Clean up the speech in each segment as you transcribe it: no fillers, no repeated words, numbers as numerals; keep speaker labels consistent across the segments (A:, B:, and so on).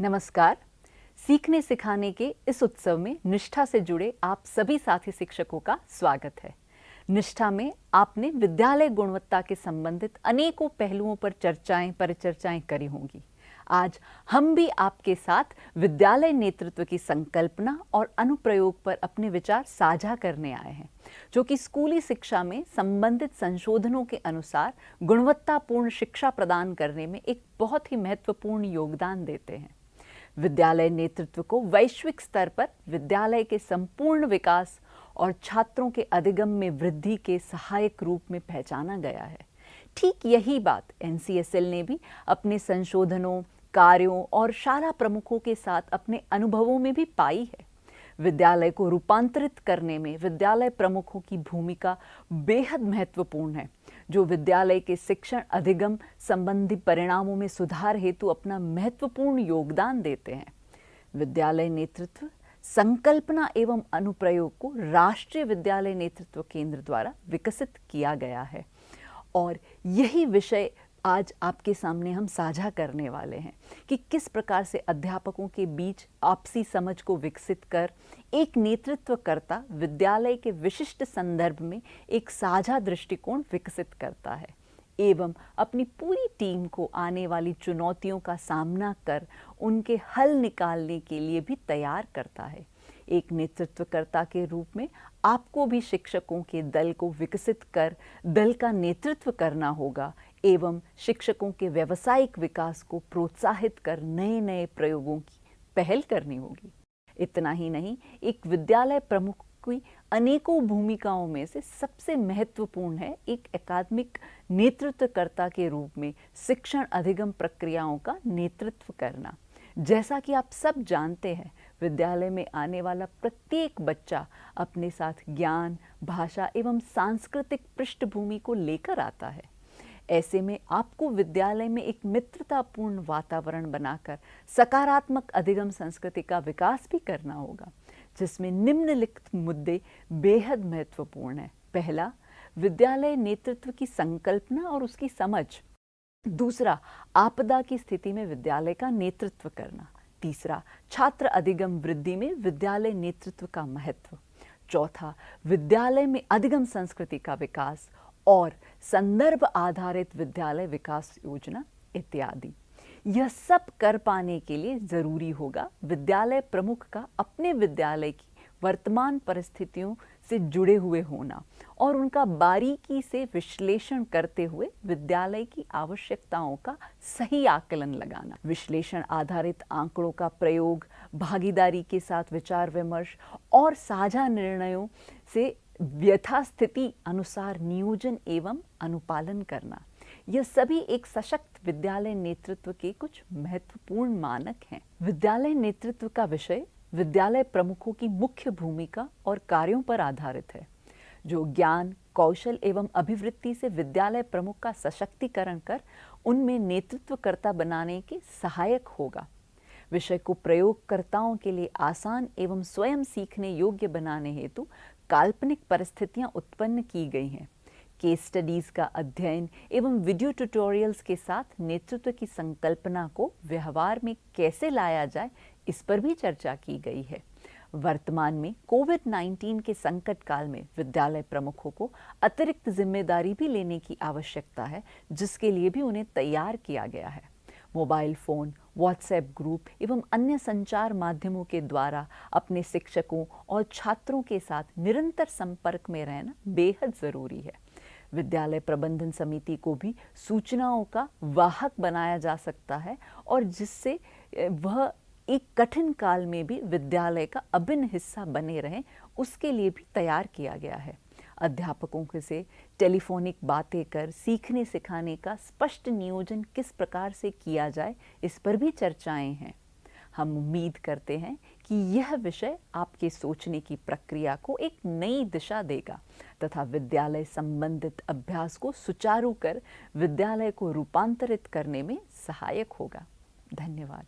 A: नमस्कार। सीखने सिखाने के इस उत्सव में निष्ठा से जुड़े आप सभी साथी शिक्षकों का स्वागत है। निष्ठा में आपने विद्यालय गुणवत्ता के संबंधित अनेकों पहलुओं पर परिचर्चाएं करी होंगी। आज हम भी आपके साथ विद्यालय नेतृत्व की संकल्पना और अनुप्रयोग पर अपने विचार साझा करने आए हैं, जो कि स्कूली शिक्षा में संबंधित संशोधनों के अनुसार गुणवत्तापूर्ण शिक्षा प्रदान करने में एक बहुत ही महत्वपूर्ण योगदान देते हैं। विद्यालय नेतृत्व को वैश्विक स्तर पर विद्यालय के संपूर्ण विकास और छात्रों के अधिगम में वृद्धि के सहायक रूप में पहचाना गया है। ठीक यही बात एनसीएसएल ने भी अपने संशोधनों, कार्यों और शाला प्रमुखों के साथ अपने अनुभवों में भी पाई है। विद्यालय को रूपांतरित करने में विद्यालय प्रमुखों की भूमिका बेहद महत्वपूर्ण है, जो विद्यालय के शिक्षण अधिगम संबंधी परिणामों में सुधार हेतु अपना महत्वपूर्ण योगदान देते हैं। विद्यालय नेतृत्व संकल्पना एवं अनुप्रयोग को राष्ट्रीय विद्यालय नेतृत्व केंद्र द्वारा विकसित किया गया है और यही विषय आज आपके सामने हम साझा करने वाले हैं कि किस प्रकार से अध्यापकों के बीच आपसी समझ को विकसित कर एक नेतृत्वकर्ता विद्यालय के विशिष्ट संदर्भ में एक साझा दृष्टिकोण विकसित करता है एवं अपनी पूरी टीम को आने वाली चुनौतियों का सामना कर उनके हल निकालने के लिए भी तैयार करता है। एक नेतृत्वकर्ता के रूप में आपको भी शिक्षकों के दल को विकसित कर दल का नेतृत्व करना होगा एवं शिक्षकों के व्यावसायिक विकास को प्रोत्साहित कर नए नए प्रयोगों की पहल करनी होगी। इतना ही नहीं, एक विद्यालय प्रमुख की अनेकों भूमिकाओं में से सबसे महत्वपूर्ण है एक अकादमिक नेतृत्वकर्ता के रूप में शिक्षण अधिगम प्रक्रियाओं का नेतृत्व करना। जैसा कि आप सब जानते हैं, विद्यालय में आने वाला प्रत्येक बच्चा अपने साथ ज्ञान, भाषा एवं सांस्कृतिक पृष्ठभूमि को लेकर आता है। ऐसे में आपको विद्यालय में एक मित्रतापूर्ण वातावरण बनाकर सकारात्मक अधिगम संस्कृति का विकास भी करना होगा, जिसमें निम्नलिखित मुद्दे बेहद महत्वपूर्ण हैं। पहला, विद्यालय नेतृत्व की संकल्पना और उसकी समझ। दूसरा, आपदा की स्थिति में विद्यालय का नेतृत्व करना। तीसरा, छात्र अधिगम वृद्धि में विद्यालय नेतृत्व का महत्व। चौथा, विद्यालय में अधिगम संस्कृति का विकास और संदर्भ आधारित विद्यालय विकास योजना इत्यादि। यह सब कर पाने के लिए जरूरी होगा विद्यालय प्रमुख का अपने विद्यालय की वर्तमान परिस्थितियों से जुड़े हुए होना और उनका बारीकी से विश्लेषण करते हुए विद्यालय की आवश्यकताओं का सही आकलन लगाना। विश्लेषण आधारित आंकड़ों का प्रयोग, भागीदारी के साथ विचार विमर्श और साझा निर्णयों से यथास्थिति अनुसार नियोजन एवं अनुपालन करना, यह सभी एक सशक्त विद्यालय नेतृत्व के कुछ महत्वपूर्ण मानक हैं। विद्यालय नेतृत्व का विषय विद्यालय प्रमुखों की मुख्य भूमिका और कार्यों पर आधारित है, जो ज्ञान, कौशल एवं अभिवृत्ति से विद्यालय प्रमुख का सशक्तिकरण कर उनमें नेतृत्वकर्ता बनाने के सहायक होगा। विषय को प्रयोगकर्ताओं के लिए आसान एवं स्वयं सीखने योग्य बनाने हेतु काल्पनिक परिस्थितियां उत्पन्न की गई हैं। केस स्टडीज का अध्ययन एवं वीडियो ट्यूटोरियल्स के साथ नेतृत्व की संकल्पना को व्यवहार में कैसे लाया जाए, इस पर भी चर्चा की गई है। वर्तमान में कोविड-19 के संकट काल में विद्यालय प्रमुखों को अतिरिक्त जिम्मेदारी भी लेने की आवश्यकता है, जिसके लिए भी उन्हें तैयार किया गया है। मोबाइल फोन, व्हाट्सएप ग्रुप एवं अन्य संचार माध्यमों के द्वारा अपने शिक्षकों और छात्रों के साथ निरंतर संपर्क में रहना बेहद जरूरी है। विद्यालय प्रबंधन समिति को भी सूचनाओं का वाहक बनाया जा सकता है और जिससे वह एक कठिन काल में भी विद्यालय का अभिन्न हिस्सा बने रहें, उसके लिए भी तैयार किया गया है। अध्यापकों से टेलीफोनिक बातें कर सीखने सिखाने का स्पष्ट नियोजन किस प्रकार से किया जाए, इस पर भी चर्चाएं हैं। हम उम्मीद करते हैं कि यह विषय आपके सोचने की प्रक्रिया को एक नई दिशा देगा तथा विद्यालय संबंधित अभ्यास को सुचारू कर विद्यालय को रूपांतरित करने में सहायक होगा। धन्यवाद।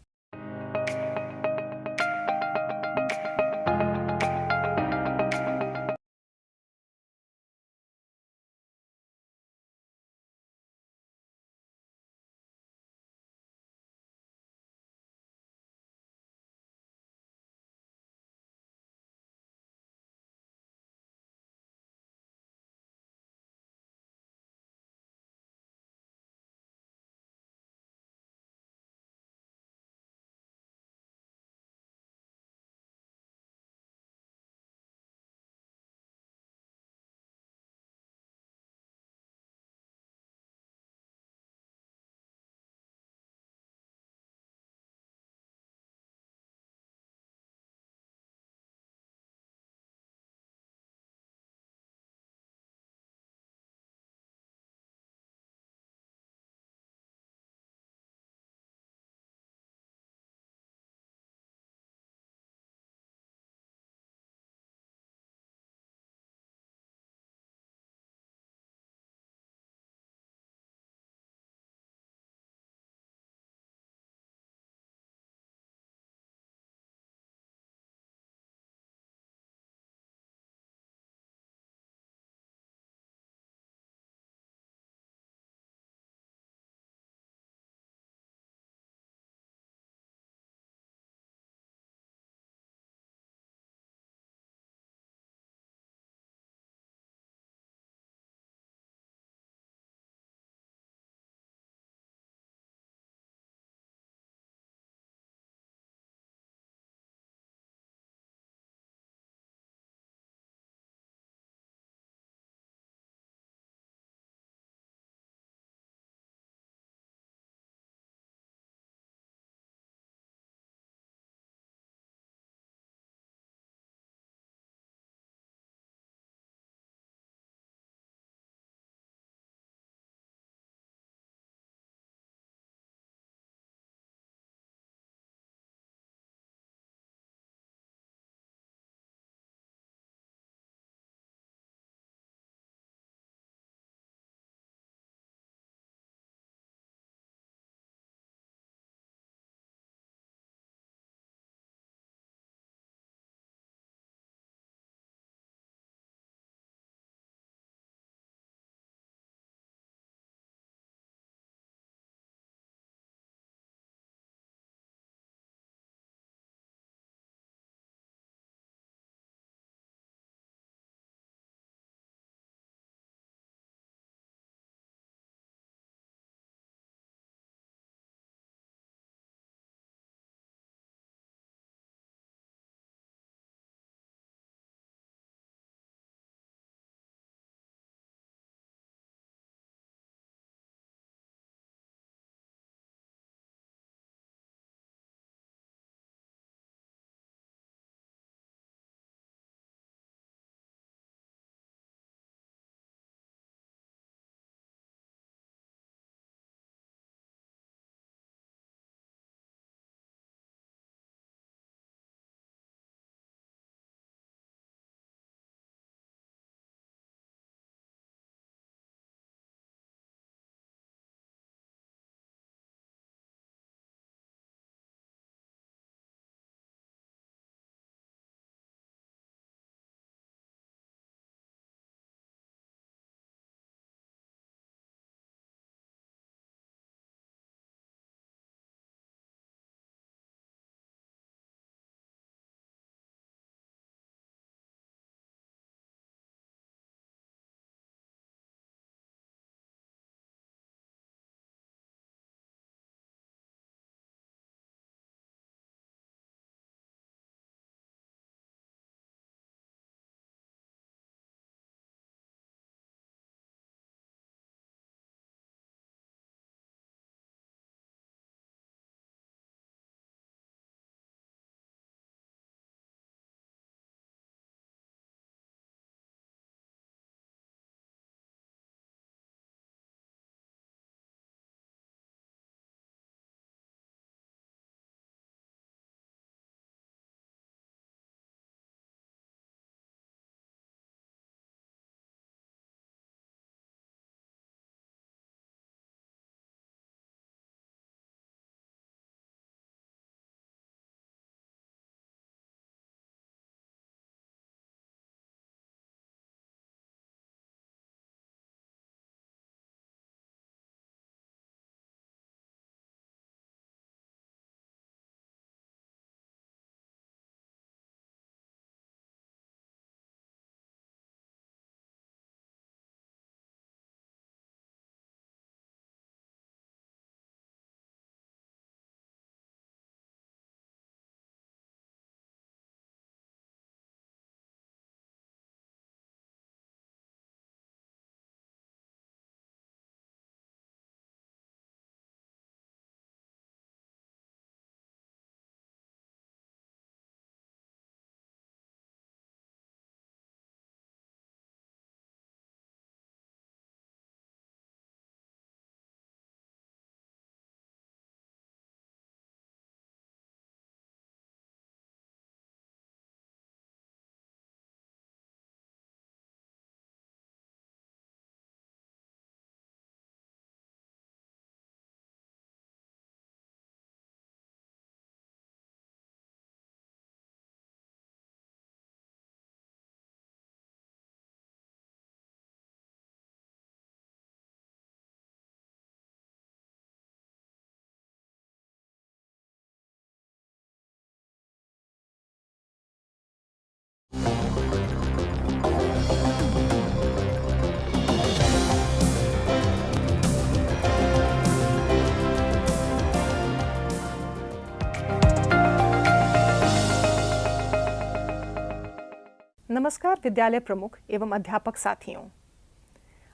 B: नमस्कार विद्यालय प्रमुख एवं अध्यापक साथियों।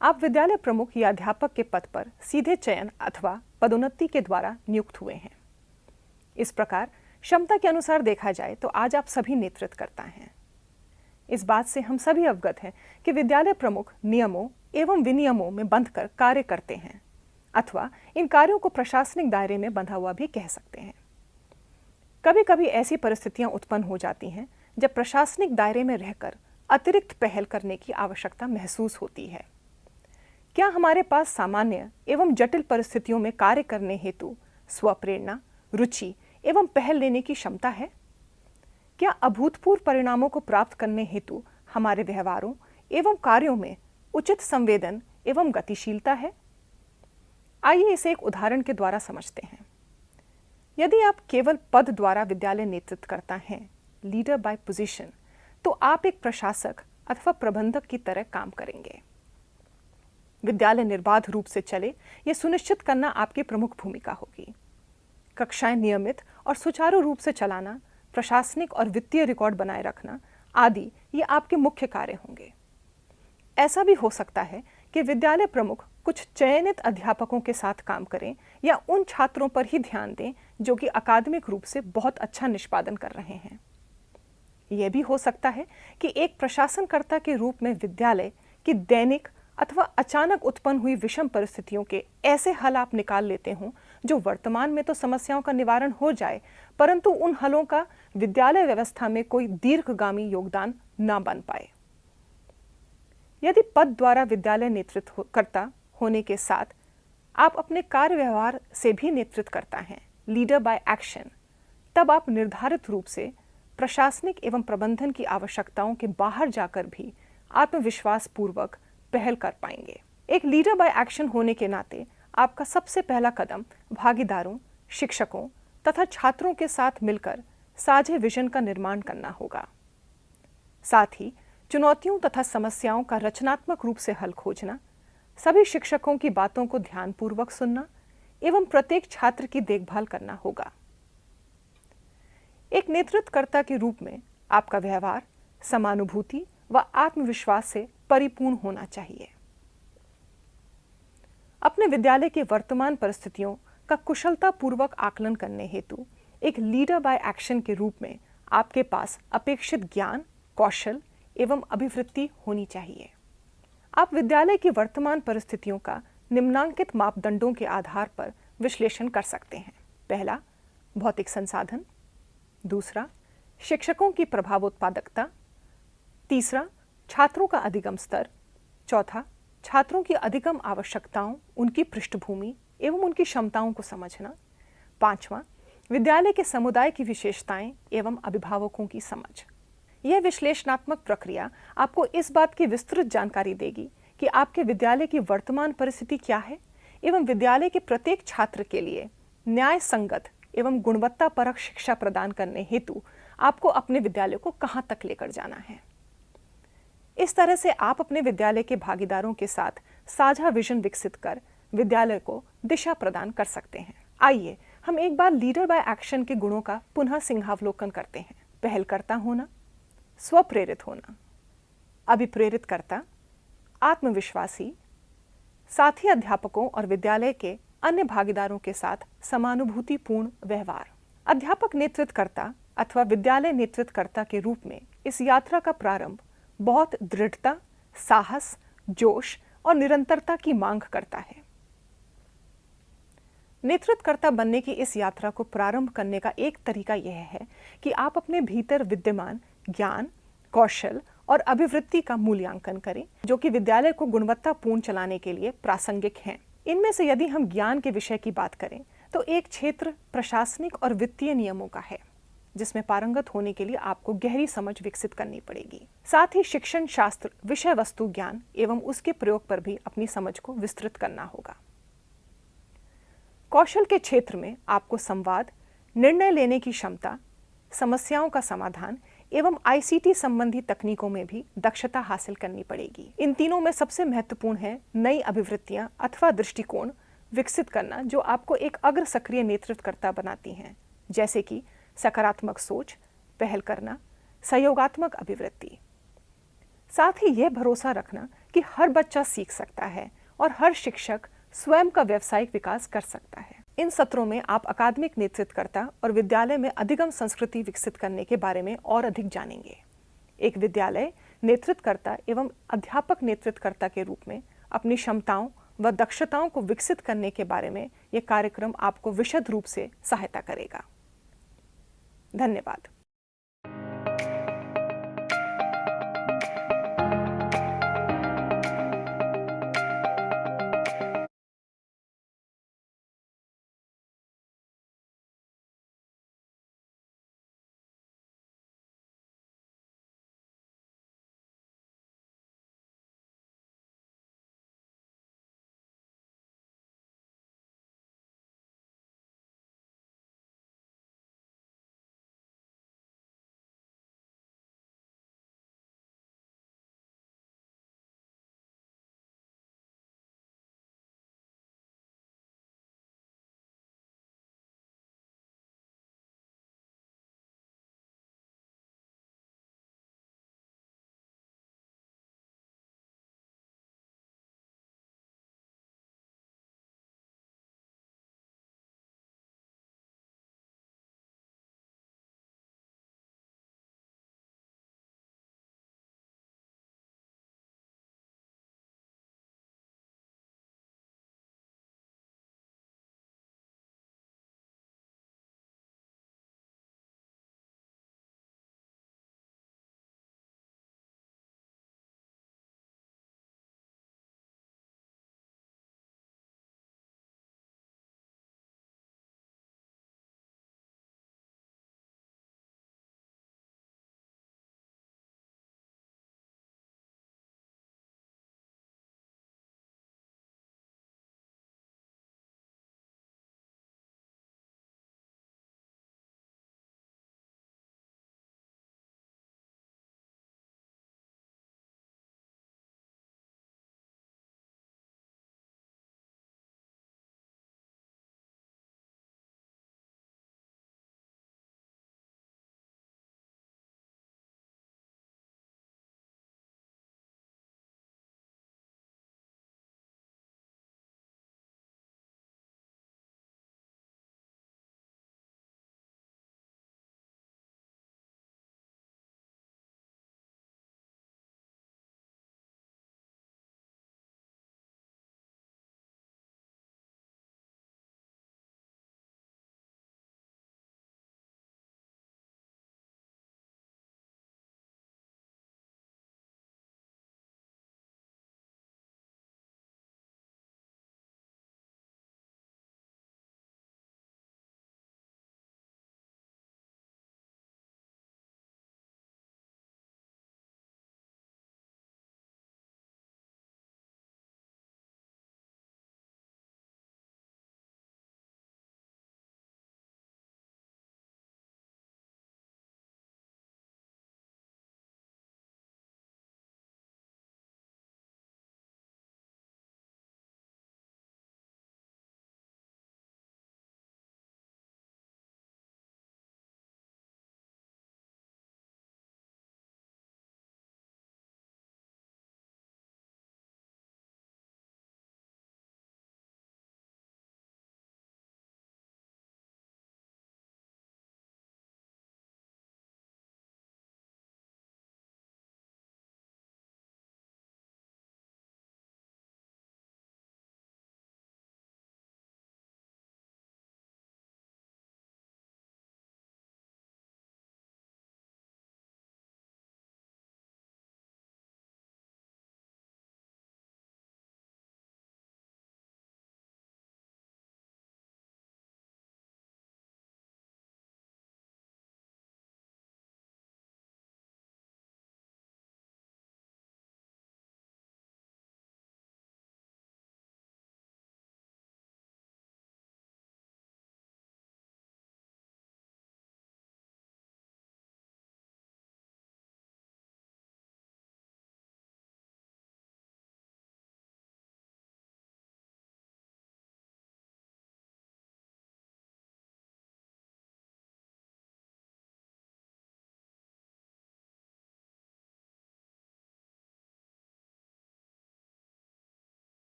B: आप विद्यालय प्रमुख या अध्यापक के पद पर सीधे चयन अथवा पदोन्नति के द्वारा नियुक्त हुए हैं। इस प्रकार क्षमता के अनुसार देखा जाए तो आज आप सभी नेतृत्वकर्ता हैं। इस बात से हम सभी अवगत हैं कि विद्यालय प्रमुख नियमों एवं विनियमों में बंधकर कार्य करते हैं अथवा इन कार्यों को प्रशासनिक दायरे में बंधा हुआ भी कह सकते हैं। कभी कभी ऐसी परिस्थितियां उत्पन्न हो जाती हैं जब प्रशासनिक दायरे में रहकर अतिरिक्त पहल करने की आवश्यकता महसूस होती है। क्या हमारे पास सामान्य एवं जटिल परिस्थितियों में कार्य करने हेतु स्वप्रेरणा, रुचि एवं पहल लेने की क्षमता है? क्या अभूतपूर्व परिणामों को प्राप्त करने हेतु हमारे व्यवहारों एवं कार्यों में उचित संवेदन एवं गतिशीलता है? आइए इसे एक उदाहरण के द्वारा समझते हैं। यदि आप केवल पद द्वारा विद्यालय नेतृत्व करता हैं, लीडर बाय पोजीशन, तो आप एक प्रशासक अथवा प्रबंधक की तरह काम करेंगे। विद्यालय निर्बाध रूप से चले यह सुनिश्चित करना आपकी प्रमुख भूमिका होगी। कक्षाएं नियमित और सुचारू रूप से चलाना, प्रशासनिक और वित्तीय रिकॉर्ड बनाए रखना आदि ये आपके मुख्य कार्य होंगे। ऐसा भी हो सकता है कि विद्यालय प्रमुख कुछ चयनित अध्यापकों के साथ काम करें या उन छात्रों पर ही ध्यान दें जो कि अकादमिक रूप से बहुत अच्छा निष्पादन कर रहे हैं। यह भी हो सकता है कि एक प्रशासनकर्ता के रूप में विद्यालय की दैनिक अथवा अचानक उत्पन्न हुई विषम परिस्थितियों के ऐसे हल आप निकाल लेते हों जो वर्तमान में तो समस्याओं का निवारण हो जाए, परंतु उन हलों का विद्यालय व्यवस्था में कोई दीर्घगामी योगदान न बन पाए। यदि पद द्वारा विद्यालय नेतृत्वकर्ता होने के साथ आप अपने कार्य व्यवहार से भी नेतृत्वकर्ता हैं, लीडर बाय एक्शन, तब आप निर्धारित रूप से प्रशासनिक एवं प्रबंधन की आवश्यकताओं के बाहर जाकर भी आत्मविश्वास पूर्वक पहल कर पाएंगे। एक लीडर बाय एक्शन होने के नाते आपका सबसे पहला कदम भागीदारों, शिक्षकों तथा छात्रों के साथ मिलकर साझे विजन का निर्माण करना होगा। साथ ही चुनौतियों तथा समस्याओं का रचनात्मक रूप से हल खोजना, सभी शिक्षकों की बातों को ध्यानपूर्वक सुनना एवं प्रत्येक छात्र की देखभाल करना होगा। एक नेतृत्वकर्ता के रूप में आपका व्यवहार समानुभूति व आत्मविश्वास से परिपूर्ण होना चाहिए। अपने विद्यालय की वर्तमान परिस्थितियों का कुशलतापूर्वक आकलन करने हेतु एक लीडर बाय एक्शन के रूप में आपके पास अपेक्षित ज्ञान, कौशल एवं अभिवृत्ति होनी चाहिए। आप विद्यालय की वर्तमान परिस्थितियों का निम्नांकित मापदंडों के आधार पर विश्लेषण कर सकते हैं। पहला, भौतिक संसाधन। दूसरा, शिक्षकों की प्रभावोत्पादकता। तीसरा, छात्रों का अधिगम स्तर। चौथा, छात्रों की अधिगम आवश्यकताओं, उनकी पृष्ठभूमि एवं उनकी क्षमताओं को समझना। पांचवा, विद्यालय के समुदाय की विशेषताएं एवं अभिभावकों की समझ। यह विश्लेषणात्मक प्रक्रिया आपको इस बात की विस्तृत जानकारी देगी कि आपके विद्यालय की वर्तमान परिस्थिति क्या है एवं विद्यालय के प्रत्येक छात्र के लिए न्याय संगत एवं गुणवत्तापरक शिक्षा प्रदान करने हेतु आपको अपने विद्यालय को कहां तक लेकर जाना है। इस तरह से आप अपने विद्यालय के भागीदारों के साथ साझा विजन विकसित कर विद्यालय को दिशा प्रदान कर सकते हैं। आइए हम एक बार लीडर बाय एक्शन के गुणों का पुनः सिंहावलोकन करते हैं। पहलकर्ता होना, स्वप्रेरित होना, अभिप्रेरितकर्ता, आत्मविश्वासी, साथी अध्यापकों और विद्यालय के अन्य भागीदारों के साथ समानुभूतिपूर्ण व्यवहार। अध्यापक नेतृत्वकर्ता अथवा विद्यालय नेतृत्वकर्ता के रूप में इस यात्रा का प्रारंभ बहुत दृढ़ता, साहस, जोश और निरंतरता की मांग करता है। नेतृत्वकर्ता बनने की इस यात्रा को प्रारंभ करने का एक तरीका यह है कि आप अपने भीतर विद्यमान ज्ञान, कौशल और अभिवृत्ति का मूल्यांकन करें जो कि विद्यालय को गुणवत्तापूर्ण चलाने के लिए प्रासंगिक हैं। इनमें से यदि हम ज्ञान के विषय की बात करें तो एक क्षेत्र प्रशासनिक और वित्तीय नियमों का है जिसमें पारंगत होने के लिए आपको गहरी समझ विकसित करनी पड़ेगी। साथ ही शिक्षण शास्त्र, विषय वस्तु ज्ञान एवं उसके प्रयोग पर भी अपनी समझ को विस्तृत करना होगा। कौशल के क्षेत्र में आपको संवाद, निर्णय लेने की क्षमता, समस्याओं का समाधान एवं आईसीटी संबंधी तकनीकों में भी दक्षता हासिल करनी पड़ेगी। इन तीनों में सबसे महत्वपूर्ण है नई अभिवृत्तियां अथवा दृष्टिकोण विकसित करना जो आपको एक अग्र सक्रिय नेतृत्वकर्ता बनाती हैं, जैसे कि सकारात्मक सोच, पहल करना, सहयोगात्मक अभिवृत्ति। साथ ही यह भरोसा रखना कि हर बच्चा सीख सकता है और हर शिक्षक स्वयं का व्यावसायिक विकास कर सकता है। इन सत्रों में आप अकादमिक नेतृत्वकर्ता और विद्यालय में अधिगम संस्कृति विकसित करने के बारे में और अधिक जानेंगे। एक विद्यालय नेतृत्वकर्ता एवं अध्यापक नेतृत्वकर्ता के रूप में अपनी क्षमताओं व दक्षताओं को विकसित करने के बारे में यह कार्यक्रम आपको विशद रूप से सहायता करेगा। धन्यवाद।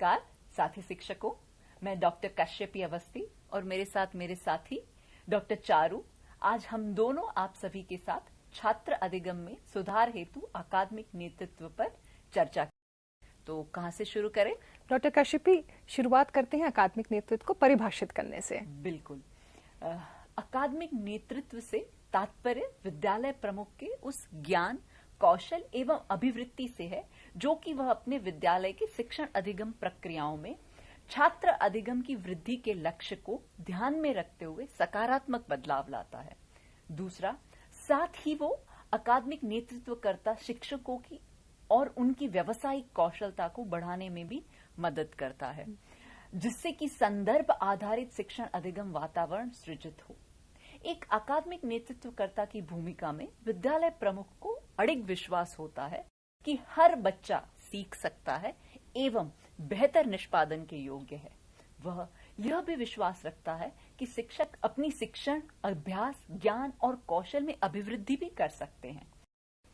A: नमस्कार साथी शिक्षकों, मैं डॉक्टर कश्यपी अवस्थी और मेरे साथ मेरे साथी डॉक्टर चारू। आज हम दोनों आप सभी के साथ छात्र अधिगम में सुधार हेतु अकादमिक नेतृत्व पर चर्चा। तो कहाँ से शुरू करें?
B: डॉक्टर कश्यपी, शुरुआत करते हैं अकादमिक नेतृत्व को परिभाषित करने से।
A: बिल्कुल। अकादमिक नेतृत्व से तात्पर्य विद्यालय प्रमुख के उस ज्ञान, कौशल एवं अभिवृत्ति से है जो कि वह अपने विद्यालय की शिक्षण अधिगम प्रक्रियाओं में छात्र अधिगम की वृद्धि के लक्ष्य को ध्यान में रखते हुए सकारात्मक बदलाव लाता है। दूसरा, साथ ही वो अकादमिक नेतृत्वकर्ता शिक्षकों की और उनकी व्यावसायिक कौशलता को बढ़ाने में भी मदद करता है, जिससे कि संदर्भ आधारित शिक्षण अधिगम वातावरण सृजित हो। एक अकादमिक नेतृत्वकर्ता की भूमिका में विद्यालय प्रमुख को अडिग विश्वास होता है कि हर बच्चा सीख सकता है एवं बेहतर निष्पादन के योग्य है। वह यह भी विश्वास रखता है कि शिक्षक अपनी शिक्षण, अभ्यास, ज्ञान और कौशल में अभिवृद्धि भी कर सकते हैं।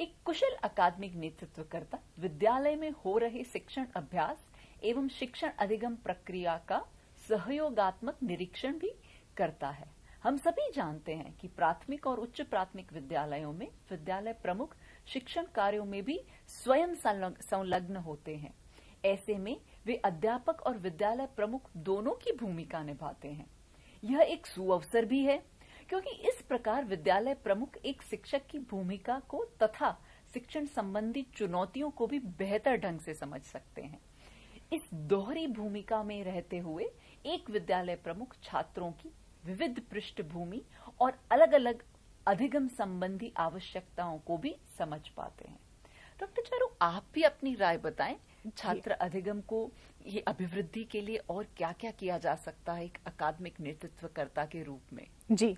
A: एक कुशल अकादमिक नेतृत्वकर्ता विद्यालय में हो रहे शिक्षण अभ्यास एवं शिक्षण अधिगम प्रक्रिया का सहयोगात्मक निरीक्षण भी करता है। हम सभी जानते हैं कि प्राथमिक और उच्च प्राथमिक विद्यालयों में विद्यालय प्रमुख शिक्षण कार्यों में भी स्वयं संलग्न होते हैं। ऐसे में वे अध्यापक और विद्यालय प्रमुख दोनों की भूमिका निभाते हैं। यह एक सुअवसर भी है क्योंकि इस प्रकार विद्यालय प्रमुख एक शिक्षक की भूमिका को तथा शिक्षण संबंधी चुनौतियों को भी बेहतर ढंग से समझ सकते हैं। इस दोहरी भूमिका में रहते हुए एक विद्यालय प्रमुख छात्रों की विविध पृष्ठभूमि और अलग अलग अधिगम संबंधी आवश्यकताओं को भी समझ पाते हैं। डॉक्टर चारू, आप भी अपनी राय बताएं, छात्र अधिगम को ये अभिवृद्धि के लिए और क्या क्या किया जा सकता है एक अकादमिक नेतृत्वकर्ता के रूप में?
B: जी,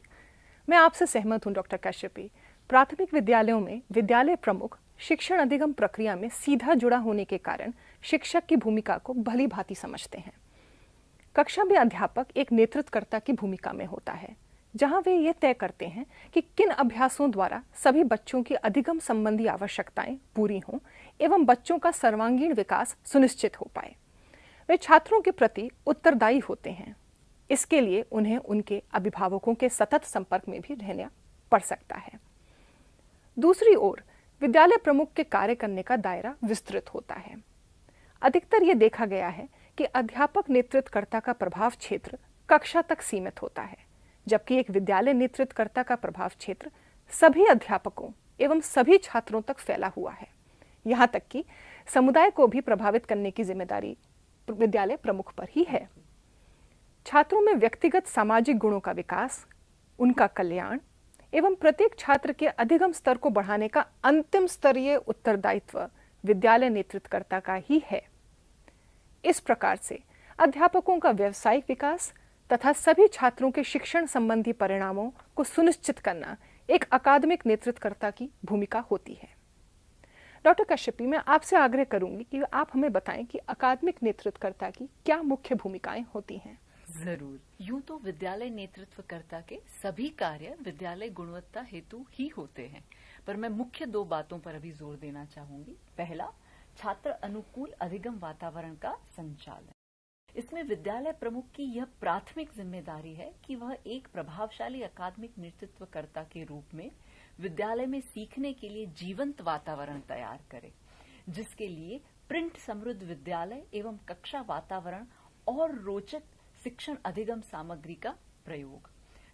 B: मैं आपसे सहमत हूं डॉक्टर कश्यपी। प्राथमिक विद्यालयों में विद्यालय प्रमुख शिक्षण अधिगम प्रक्रिया में सीधा जुड़ा होने के कारण शिक्षक की भूमिका को भली भांति समझते हैं। कक्षा में अध्यापक एक नेतृत्वकर्ता की भूमिका में होता है, जहां वे ये तय करते हैं कि किन अभ्यासों द्वारा सभी बच्चों की अधिगम संबंधी आवश्यकताएं पूरी हों एवं बच्चों का सर्वांगीण विकास सुनिश्चित हो पाए। वे छात्रों के प्रति उत्तरदायी होते हैं। इसके लिए उन्हें उनके अभिभावकों के सतत संपर्क में भी रहना पड़ सकता है। दूसरी ओर विद्यालय प्रमुख के कार्य करने का दायरा विस्तृत होता है। अधिकतर ये देखा गया है कि अध्यापक नेतृत्वकर्ता का प्रभाव क्षेत्र कक्षा तक सीमित होता है, जबकि एक विद्यालय नेतृत्वकर्ता का प्रभाव क्षेत्र सभी अध्यापकों एवं सभी छात्रों तक फैला हुआ है। यहाँ तक कि समुदाय को भी प्रभावित करने की जिम्मेदारी विद्यालय प्रमुख पर ही है। छात्रों में व्यक्तिगत सामाजिक गुणों का विकास, उनका कल्याण एवं प्रत्येक छात्र के अधिगम स्तर को बढ़ाने का अंतिम स्तरीय उत्तरदायित्व विद्यालय नेतृत्वकर्ता का ही है। इस प्रकार से अध्यापकों का व्यावसायिक विकास तथा सभी छात्रों के शिक्षण संबंधी परिणामों को सुनिश्चित करना एक अकादमिक नेतृत्वकर्ता की भूमिका होती है। डॉक्टर कश्यपी, मैं आपसे आग्रह करूंगी कि आप हमें बताएं कि अकादमिक नेतृत्वकर्ता की क्या मुख्य भूमिकाएं होती हैं।
A: जरूर। यूं तो विद्यालय नेतृत्वकर्ता के सभी कार्य विद्यालय गुणवत्ता हेतु ही होते हैं, पर मैं मुख्य दो बातों पर अभी जोर देना चाहूंगी। पहला, छात्र अनुकूल अधिगम वातावरण का संचालन। इसमें विद्यालय प्रमुख की यह प्राथमिक जिम्मेदारी है कि वह एक प्रभावशाली अकादमिक नेतृत्वकर्ता के रूप में विद्यालय में सीखने के लिए जीवंत वातावरण तैयार करे, जिसके लिए प्रिंट समृद्ध विद्यालय एवं कक्षा वातावरण और रोचक शिक्षण अधिगम सामग्री का प्रयोग।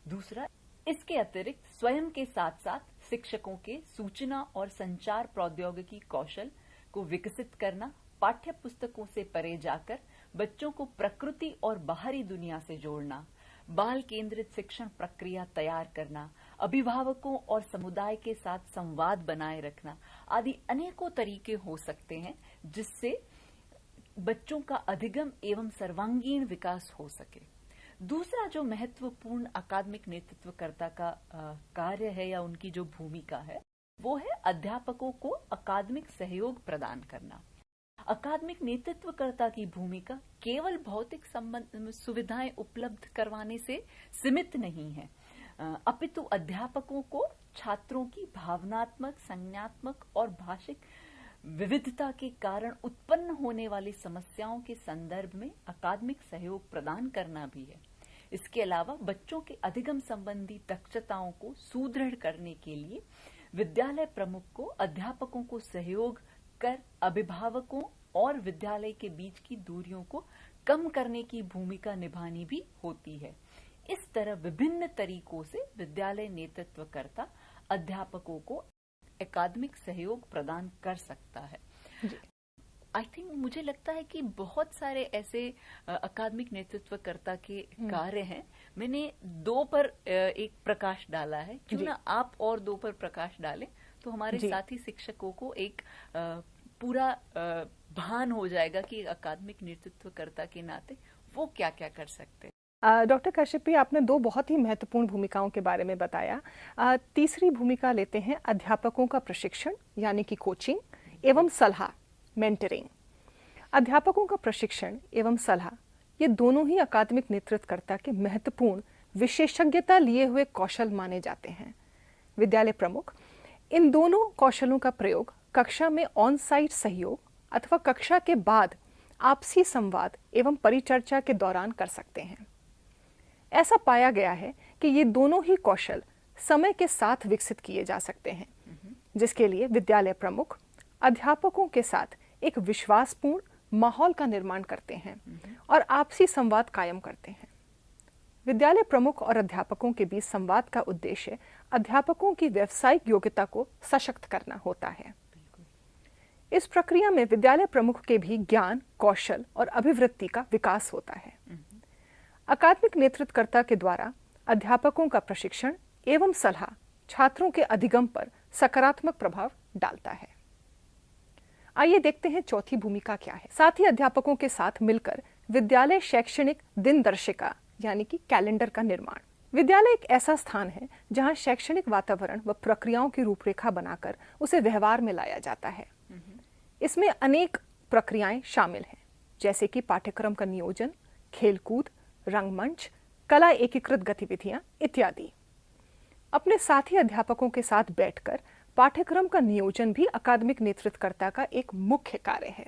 A: दूसरा, इसके अतिरिक्त स्वयं के साथ साथ शिक्षकों के सूचना और संचार प्रौद्योगिकी कौशल को विकसित करना, पाठ्य पुस्तकों से परे जाकर बच्चों को प्रकृति और बाहरी दुनिया से जोड़ना, बाल केंद्रित शिक्षण प्रक्रिया तैयार करना, अभिभावकों और समुदाय के साथ संवाद बनाए रखना आदि अनेकों तरीके हो सकते हैं जिससे बच्चों का अधिगम एवं सर्वांगीण विकास हो सके। दूसरा जो महत्वपूर्ण अकादमिक नेतृत्वकर्ता का कार्य है या उनकी जो भूमिका है वो है अध्यापकों को अकादमिक सहयोग प्रदान करना। अकादमिक नेतृत्वकर्ता की भूमिका केवल भौतिक सुविधाएं उपलब्ध करवाने से सीमित नहीं है, अपितु अध्यापकों को छात्रों की भावनात्मक, संज्ञात्मक और भाषिक विविधता के कारण उत्पन्न होने वाली समस्याओं के संदर्भ में अकादमिक सहयोग प्रदान करना भी है। इसके अलावा बच्चों के अधिगम संबंधी दक्षताओं को सुदृढ़ करने के लिए विद्यालय प्रमुख को अध्यापकों को सहयोग कर अभिभावकों और विद्यालय के बीच की दूरियों को कम करने की भूमिका निभानी भी होती है। इस तरह विभिन्न तरीकों से विद्यालय नेतृत्वकर्ता अध्यापकों को अकादमिक सहयोग प्रदान कर सकता है। आई थिंक मुझे लगता है कि बहुत सारे ऐसे अकादमिक नेतृत्वकर्ता के कार्य हैं। मैंने 2 पर एक प्रकाश डाला है, क्यों ना आप और 2 पर प्रकाश डालें तो हमारे साथी शिक्षकों को एक पूरा भान हो जाएगा कि अकादमिक नेतृत्वकर्ता के नाते वो क्या क्या कर सकते हैं।
B: डॉक्टर कश्यपी, आपने 2 बहुत ही महत्वपूर्ण भूमिकाओं के बारे में बताया। तीसरी भूमिका लेते हैं अध्यापकों का प्रशिक्षण यानी कि कोचिंग एवं सलाह, मेंटरिंग। अध्यापकों का प्रशिक्षण एवं सलाह ये दोनों ही अकादमिक नेतृत्वकर्ता के महत्वपूर्ण विशेषज्ञता लिए हुए कौशल माने जाते हैं। विद्यालय प्रमुख इन दोनों कौशलों का प्रयोग कक्षा में ऑन साइट सहयोग अथवा कक्षा के बाद आपसी संवाद एवं परिचर्चा के दौरान कर सकते हैं। ऐसा पाया गया है कि ये दोनों ही कौशल समय के साथ विकसित किए जा सकते हैं, जिसके लिए विद्यालय प्रमुख अध्यापकों के साथ एक विश्वासपूर्ण माहौल का निर्माण करते हैं और आपसी संवाद कायम करते हैं। विद्यालय प्रमुख और अध्यापकों के बीच संवाद का उद्देश्य अध्यापकों की व्यावसायिक योग्यता को सशक्त करना होता है। इस प्रक्रिया में विद्यालय प्रमुख के भी ज्ञान, कौशल और अभिवृत्ति का विकास होता है। अकादमिक नेतृत्वकर्ता के द्वारा अध्यापकों का प्रशिक्षण एवं सलाह छात्रों के अधिगम पर सकारात्मक प्रभाव डालता है। आइए देखते हैं चौथी भूमिका क्या है। साथी अध्यापकों के साथ मिलकर विद्यालय शैक्षणिक दिनदर्शिका यानी कि कैलेंडर का निर्माण। विद्यालय एक ऐसा स्थान है जहां शैक्षणिक वातावरण व प्रक्रियाओं की रूपरेखा बनाकर उसे व्यवहार में लाया जाता है। इसमें अनेक प्रक्रियाएं शामिल हैं, जैसे कि पाठ्यक्रम का नियोजन, खेलकूद, रंगमंच, कला एकीकृत गतिविधियां इत्यादि। अपने साथी अध्यापकों के साथ बैठकर पाठ्यक्रम का नियोजन भी अकादमिक नेतृत्वकर्ता का एक मुख्य कार्य है।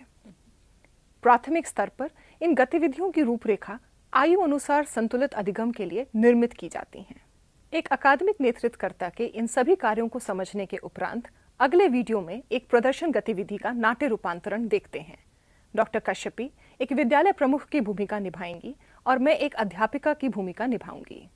B: प्राथमिक स्तर पर इन गतिविधियों की रूपरेखा आयु अनुसार संतुलित अधिगम के लिए निर्मित की जाती हैं। एक अकादमिक नेतृत्वकर्ता के इन सभी कार्यों को समझने के उपरांत अगले वीडियो में एक प्रदर्शन गतिविधि का नाट्य रूपांतरण देखते हैं। डॉक्टर कश्यपी एक विद्यालय प्रमुख की भूमिका निभाएंगी और मैं एक अध्यापिका की भूमिका निभाऊंगी।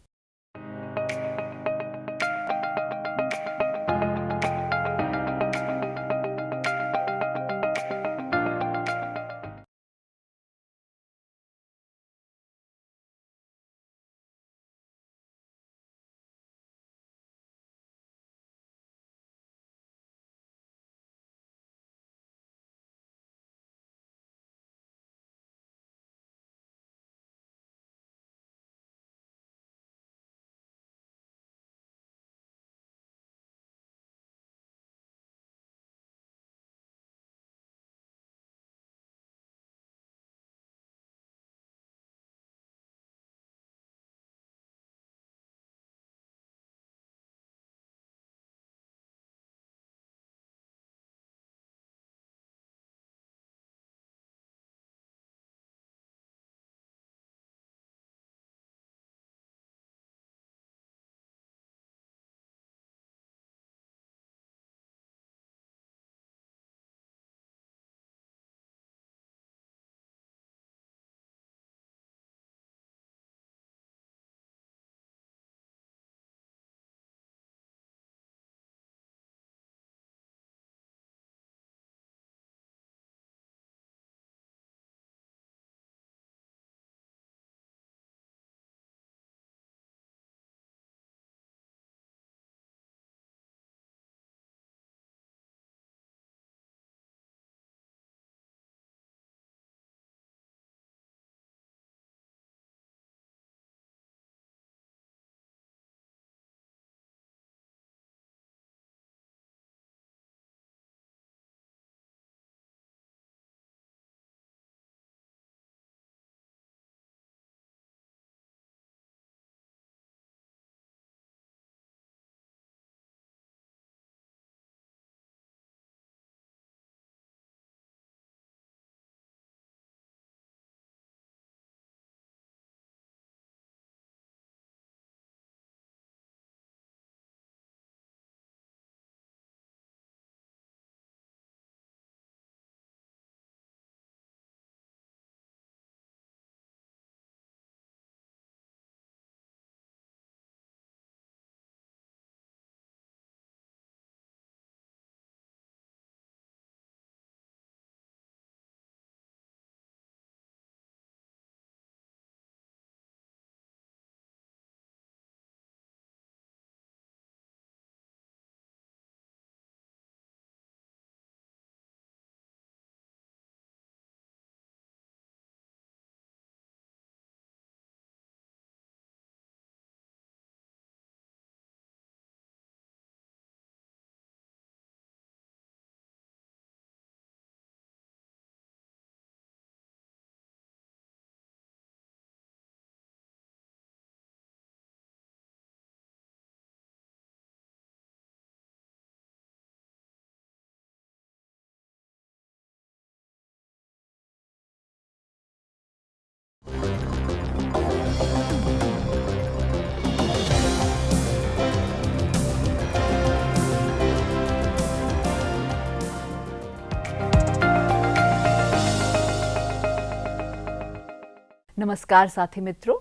A: नमस्कार साथी मित्रों।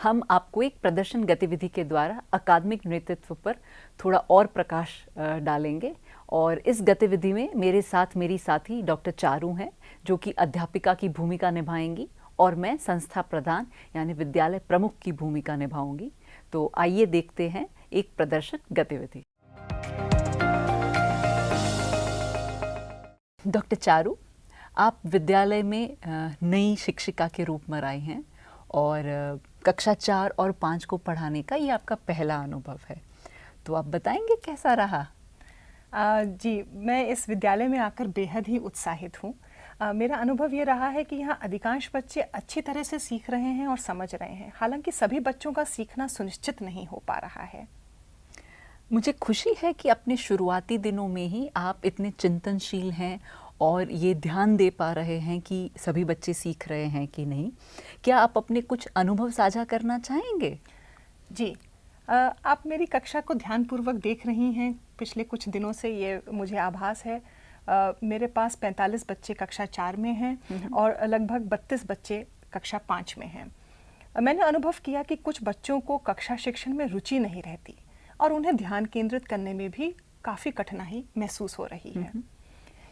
A: हम आपको एक प्रदर्शन गतिविधि के द्वारा अकादमिक नेतृत्व पर थोड़ा और प्रकाश डालेंगे और इस गतिविधि में मेरे साथ मेरी साथी डॉक्टर चारू हैं जो कि अध्यापिका की भूमिका निभाएंगी और मैं संस्था प्रधान यानी विद्यालय प्रमुख की भूमिका निभाऊंगी। तो आइए देखते हैं एक प्रदर्शन गतिविधि। डॉक्टर चारू, आप विद्यालय में नई शिक्षिका के रूप में आई हैं और कक्षा 4 और 5 को पढ़ाने का ये आपका पहला अनुभव है, तो आप बताएंगे कैसा रहा?
B: जी, मैं इस विद्यालय में आकर बेहद ही उत्साहित हूँ। मेरा अनुभव ये रहा है कि यहाँ अधिकांश बच्चे अच्छी तरह से सीख रहे हैं और समझ रहे हैं, हालांकि सभी बच्चों का सीखना सुनिश्चित नहीं हो पा रहा है।
A: मुझे खुशी है कि अपने शुरुआती दिनों में ही आप इतने चिंतनशील हैं और ये ध्यान दे पा रहे हैं कि सभी बच्चे सीख रहे हैं कि नहीं। क्या आप अपने कुछ अनुभव साझा करना चाहेंगे?
B: जी, आप मेरी कक्षा को ध्यानपूर्वक देख रही हैं पिछले कुछ दिनों से, ये मुझे आभास है। मेरे पास 45 बच्चे कक्षा 4 में हैं और लगभग 32 बच्चे कक्षा 5 में हैं। मैंने अनुभव किया कि कुछ बच्चों को कक्षा शिक्षण में रुचि नहीं रहती और उन्हें ध्यान केंद्रित करने में भी काफ़ी कठिनाई महसूस हो रही है।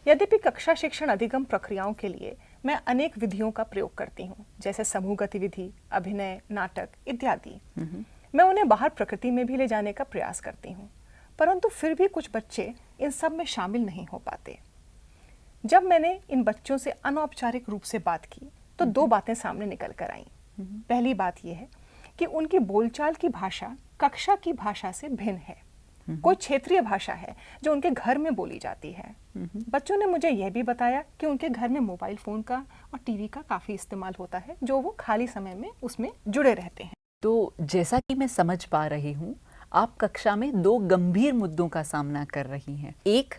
B: यद्यपि कक्षा शिक्षण अधिगम प्रक्रियाओं के लिए मैं अनेक विधियों का प्रयोग करती हूँ, जैसे समूह गतिविधि, अभिनय, नाटक इत्यादि। मैं उन्हें बाहर प्रकृति में भी ले जाने का प्रयास करती हूँ, परंतु फिर भी कुछ बच्चे इन सब में शामिल नहीं हो पाते। जब मैंने इन बच्चों से अनौपचारिक रूप से बात की तो 2 बातें सामने निकल कर आईं। पहली बात यह है कि उनकी बोलचाल की भाषा कक्षा की भाषा से भिन्न है। कोई क्षेत्रीय भाषा है जो उनके घर में बोली जाती है। बच्चों ने मुझे यह भी बताया कि उनके घर में मोबाइल फोन का और टीवी का काफी इस्तेमाल होता है, जो वो खाली समय में उसमें जुड़े रहते हैं।
A: तो जैसा कि मैं समझ पा रही हूँ, आप कक्षा में 2 गंभीर मुद्दों का सामना कर रही हैं। एक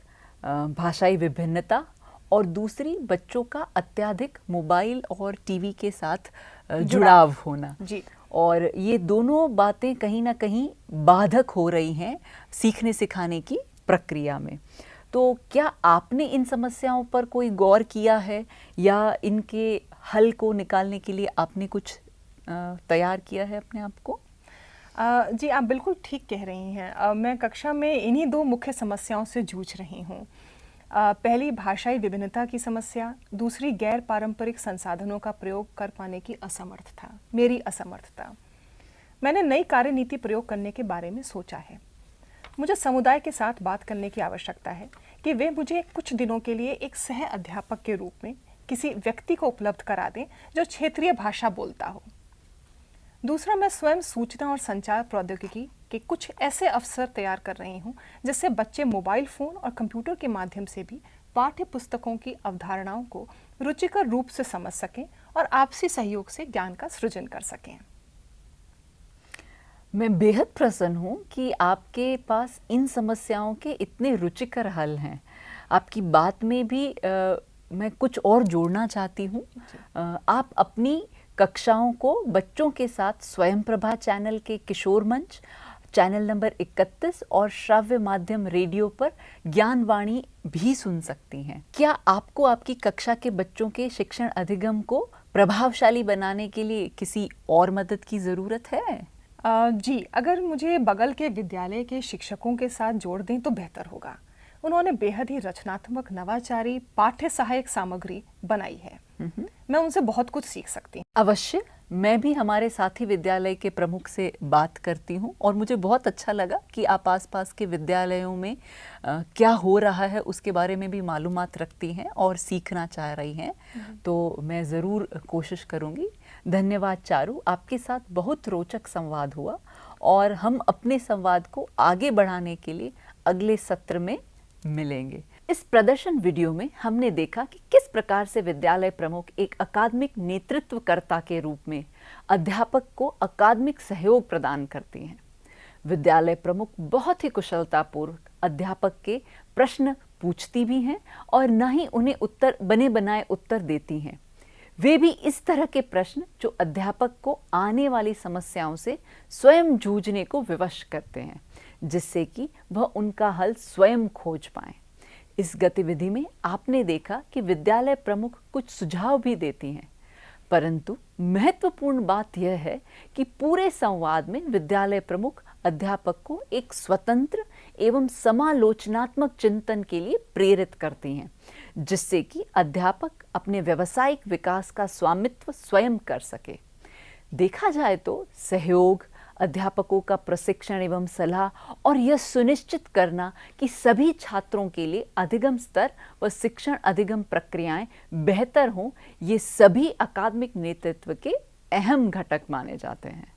A: भाषाई विभिन्नता और दूसरी बच्चों का अत्यधिक मोबाइल और टीवी के साथ जुड़ाव होना।
B: जी।
A: और ये दोनों बातें कहीं ना कहीं बाधक हो रही हैं सीखने सिखाने की प्रक्रिया में। तो क्या आपने इन समस्याओं पर कोई गौर किया है या इनके हल को निकालने के लिए आपने कुछ तैयार किया है अपने आप को?
B: जी, आप बिल्कुल ठीक कह रही हैं। मैं कक्षा में इन्हीं 2 मुख्य समस्याओं से जूझ रही हूँ। पहली भाषाई विभिन्नता की समस्या, दूसरी गैर पारंपरिक संसाधनों का प्रयोग कर पाने की असमर्थता, मेरी असमर्थता। मैंने नई कार्यनीति प्रयोग करने के बारे में सोचा है। मुझे समुदाय के साथ बात करने की आवश्यकता है कि वे मुझे कुछ दिनों के लिए एक सह अध्यापक के रूप में किसी व्यक्ति को उपलब्ध करा दें जो क्षेत्रीय भाषा बोलता हो। दूसरा, मैं स्वयं सूचना और संचार प्रौद्योगिकी के कुछ ऐसे अवसर तैयार कर रही हूँ जिससे बच्चे मोबाइल फोन और कंप्यूटर के माध्यम से भी पाठ्य पुस्तकों की अवधारणाओं को रुचिकर रूप से समझ सकें और आपसी सहयोग से ज्ञान का सृजन कर सकें।
A: मैं बेहद प्रसन्न हूँ कि आपके पास इन समस्याओं के इतने रुचिकर हल हैं। आपकी बात में भी मैं कुछ और जोड़ना चाहती हूँ। आप अपनी कक्षाओं को बच्चों के साथ स्वयं प्रभा चैनल के किशोर मंच, चैनल नंबर 31 और श्रव्य माध्यम रेडियो पर ज्ञानवाणी भी सुन सकती हैं। क्या आपको आपकी कक्षा के बच्चों के शिक्षण अधिगम को प्रभावशाली बनाने के लिए किसी और मदद की ज़रूरत है?
B: जी, अगर मुझे बगल के विद्यालय के शिक्षकों के साथ जोड़ दें तो बेहतर होगा। उन्होंने बेहद ही रचनात्मक, नवाचारी पाठ्य सहायक सामग्री बनाई है। मैं उनसे बहुत कुछ सीख सकती हूँ।
A: अवश्य, मैं भी हमारे साथी विद्यालय के प्रमुख से बात करती हूँ और मुझे बहुत अच्छा लगा कि आप आसपास के विद्यालयों में क्या हो रहा है उसके बारे में भी मालूमात रखती हैं और सीखना चाह रही हैं। तो मैं ज़रूर कोशिश करूँगी। धन्यवाद चारू, आपके साथ बहुत रोचक संवाद हुआ और हम अपने संवाद को आगे बढ़ाने के लिए अगले सत्र में मिलेंगे। इस प्रदर्शन वीडियो में हमने देखा कि किस प्रकार से विद्यालय प्रमुख एक अकादमिक नेतृत्वकर्ता के रूप में अध्यापक को अकादमिक सहयोग प्रदान करती हैं। विद्यालय प्रमुख बहुत ही कुशलतापूर्वक अध्यापक के प्रश्न पूछती भी हैं और न ही उन्हें उत्तर बने बनाए उत्तर देती हैं। वे भी इस तरह के प्रश्न जो अध्यापक को आने वाली समस्याओं से स्वयं जूझने को विवश करते हैं, जिससे कि वह उनका हल स्वयं खोज पाएं। इस गतिविधि में आपने देखा कि विद्यालय प्रमुख कुछ सुझाव भी देती हैं, परंतु महत्वपूर्ण बात यह है कि पूरे संवाद में विद्यालय प्रमुख अध्यापक को एक स्वतंत्र एवं समालोचनात्मक चिंतन के लिए प्रेरित करती हैं, जिससे कि अध्यापक अपने व्यावसायिक विकास का स्वामित्व स्वयं कर सके। देखा जाए तो सहयोग, अध्यापकों का प्रशिक्षण एवं सलाह और यह सुनिश्चित करना कि सभी छात्रों के लिए अधिगम स्तर व शिक्षण अधिगम प्रक्रियाएं बेहतर हों, ये सभी अकादमिक नेतृत्व के अहम घटक माने जाते हैं।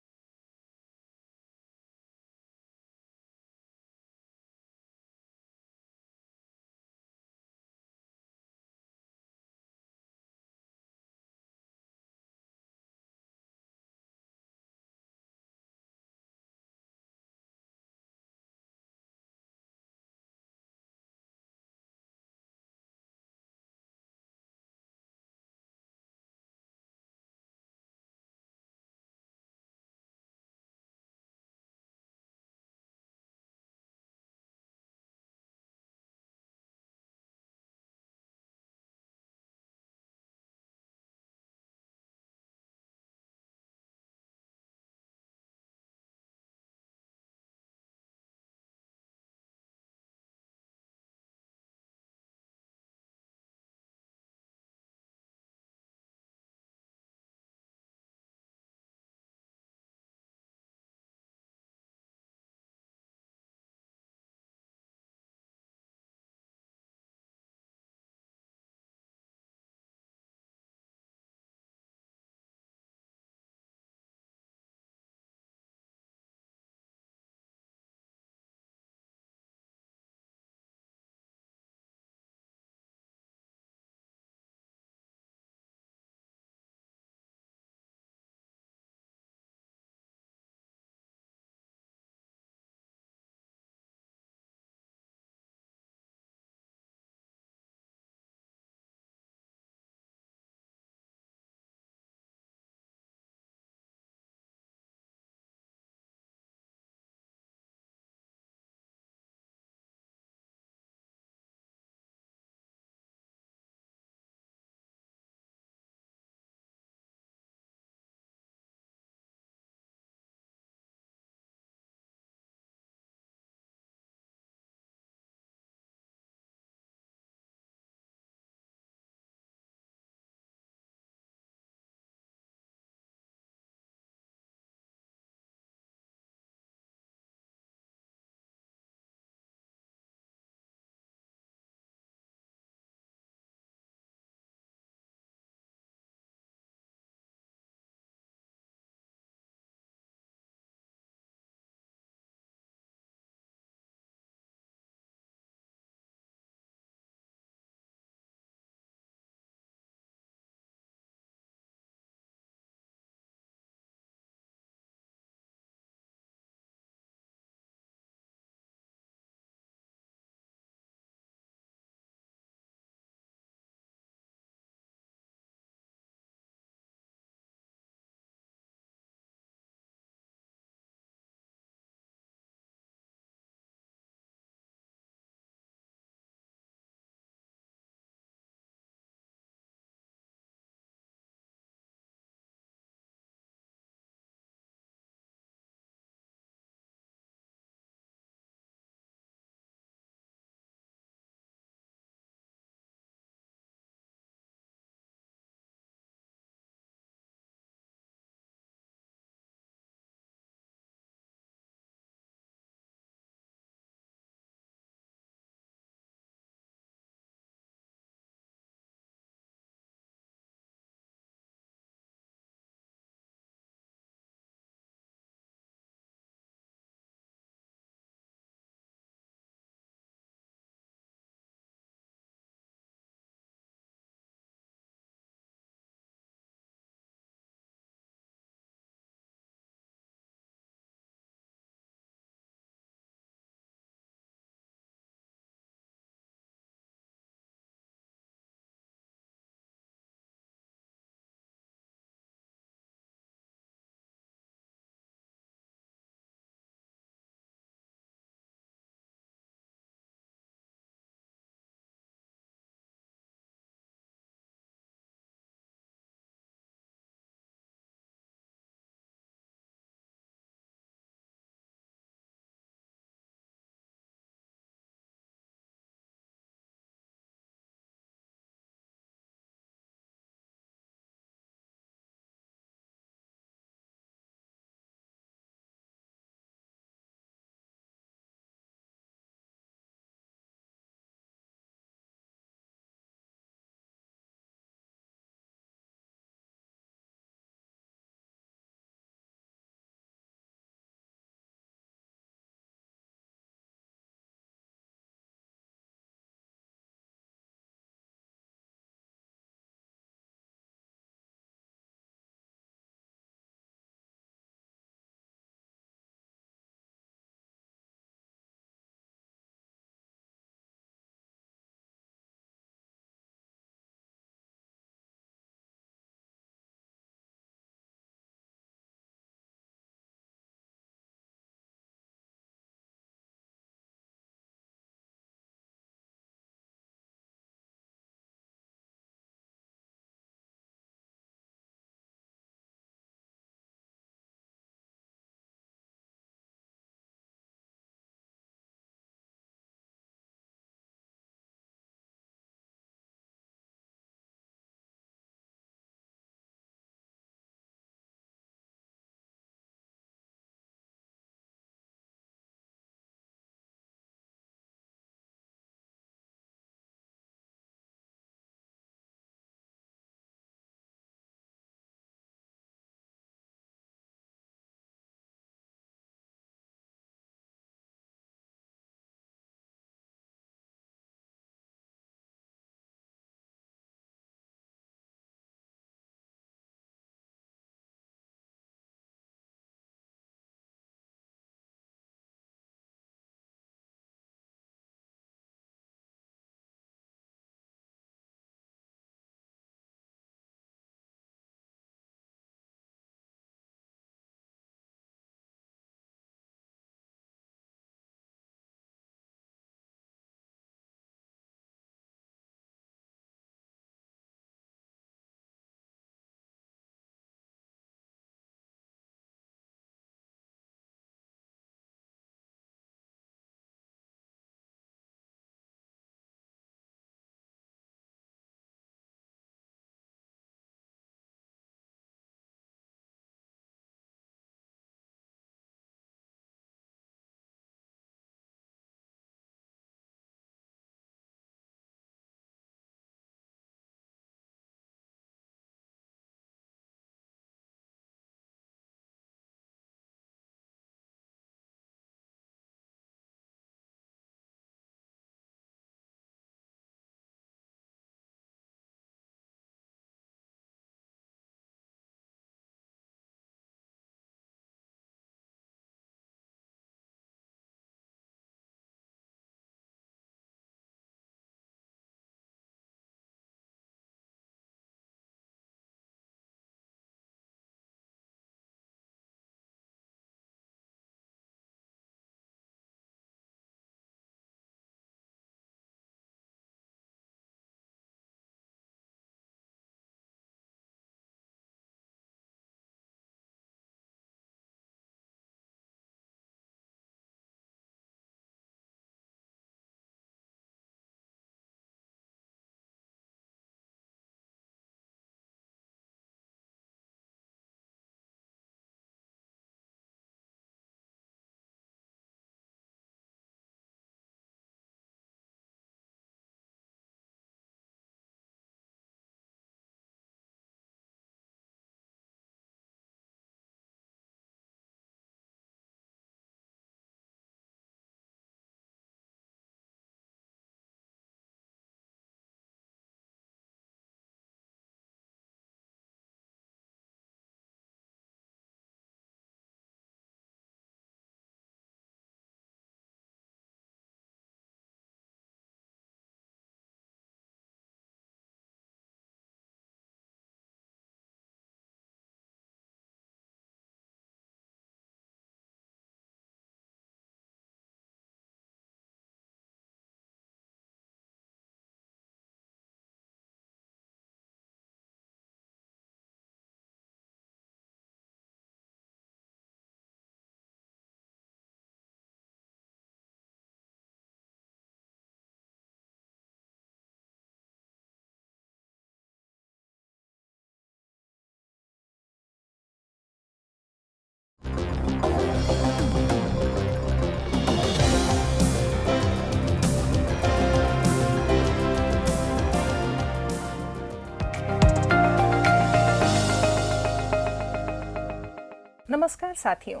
B: नमस्कार साथियों,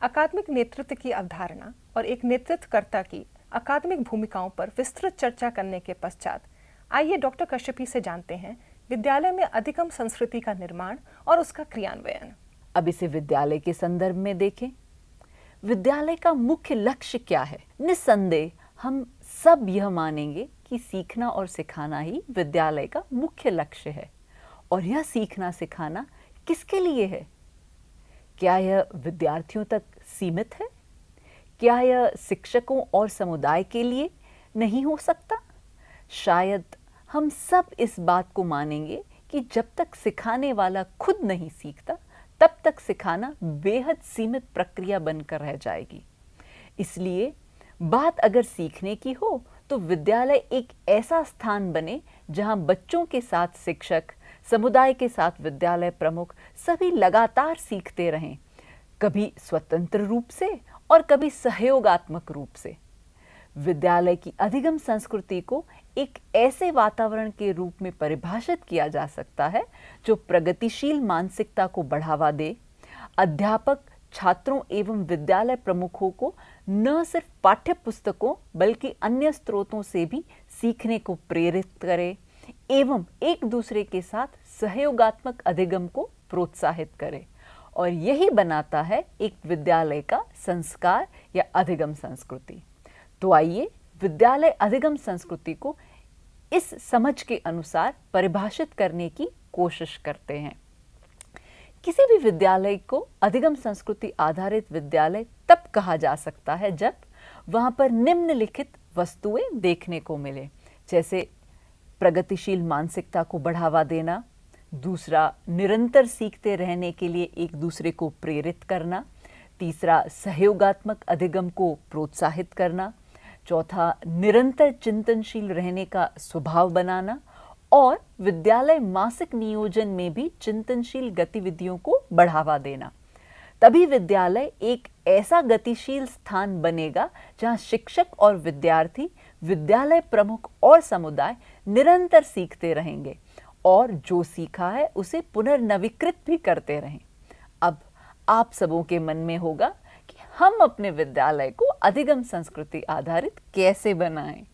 B: अकादमिक नेतृत्व की अवधारणा और एक नेतृत्वकर्ता की अकादमिक भूमिकाओं पर विस्तृत चर्चा करने के पश्चात आइए डॉक्टर कश्यपी से जानते हैं विद्यालय में अधिगम संस्कृति का निर्माण और उसका क्रियान्वयन।
A: अब इसे विद्यालय के संदर्भ में देखें। विद्यालय का मुख्य लक्ष्य क्या है? निस्संदेह हम सब यह मानेंगे कि सीखना और सिखाना ही विद्यालय का मुख्य लक्ष्य है। और यह सीखना सिखाना किसके लिए है? क्या यह विद्यार्थियों तक सीमित है? क्या यह शिक्षकों और समुदाय के लिए नहीं हो सकता? शायद हम सब इस बात को मानेंगे कि जब तक सिखाने वाला खुद नहीं सीखता तब तक सिखाना बेहद सीमित प्रक्रिया बनकर रह जाएगी। इसलिए बात अगर सीखने की हो तो विद्यालय एक ऐसा स्थान बने जहां बच्चों के साथ शिक्षक, समुदाय के साथ विद्यालय प्रमुख सभी लगातार सीखते रहें, कभी स्वतंत्र रूप से और कभी सहयोगात्मक रूप से। विद्यालय की अधिगम संस्कृति को एक ऐसे वातावरण के रूप में परिभाषित किया जा सकता है जो प्रगतिशील मानसिकता को बढ़ावा दे, अध्यापक, छात्रों एवं विद्यालय प्रमुखों को न सिर्फ पाठ्य पुस्तकों बल्कि अन्य स्रोतों से भी सीखने को प्रेरित करे एवं एक दूसरे के साथ सहयोगात्मक अधिगम को प्रोत्साहित करे। और यही बनाता है एक विद्यालय का संस्कार या अधिगम संस्कृति। तो आइए विद्यालय अधिगम संस्कृति को इस समझ के अनुसार परिभाषित करने की कोशिश करते हैं। किसी भी विद्यालय को अधिगम संस्कृति आधारित विद्यालय तब कहा जा सकता है जब वहां पर निम्नलिखित वस्तुएं देखने को मिले, जैसे प्रगतिशील मानसिकता को बढ़ावा देना, दूसरा निरंतर सीखते रहने के लिए एक दूसरे को प्रेरित करना, तीसरा सहयोगात्मक अधिगम को प्रोत्साहित करना, चौथा निरंतर चिंतनशील रहने का स्वभाव बनाना और विद्यालय मासिक नियोजन में भी चिंतनशील गतिविधियों को बढ़ावा देना। तभी विद्यालय एक ऐसा गतिशील स्थान बनेगा जहां शिक्षक और विद्यार्थी, विद्यालय प्रमुख और समुदाय निरंतर सीखते रहेंगे और जो सीखा है उसे पुनर्नवीकृत भी करते रहें। अब आप सबों के मन में होगा कि हम अपने विद्यालय को अधिगम संस्कृति आधारित कैसे बनाएं?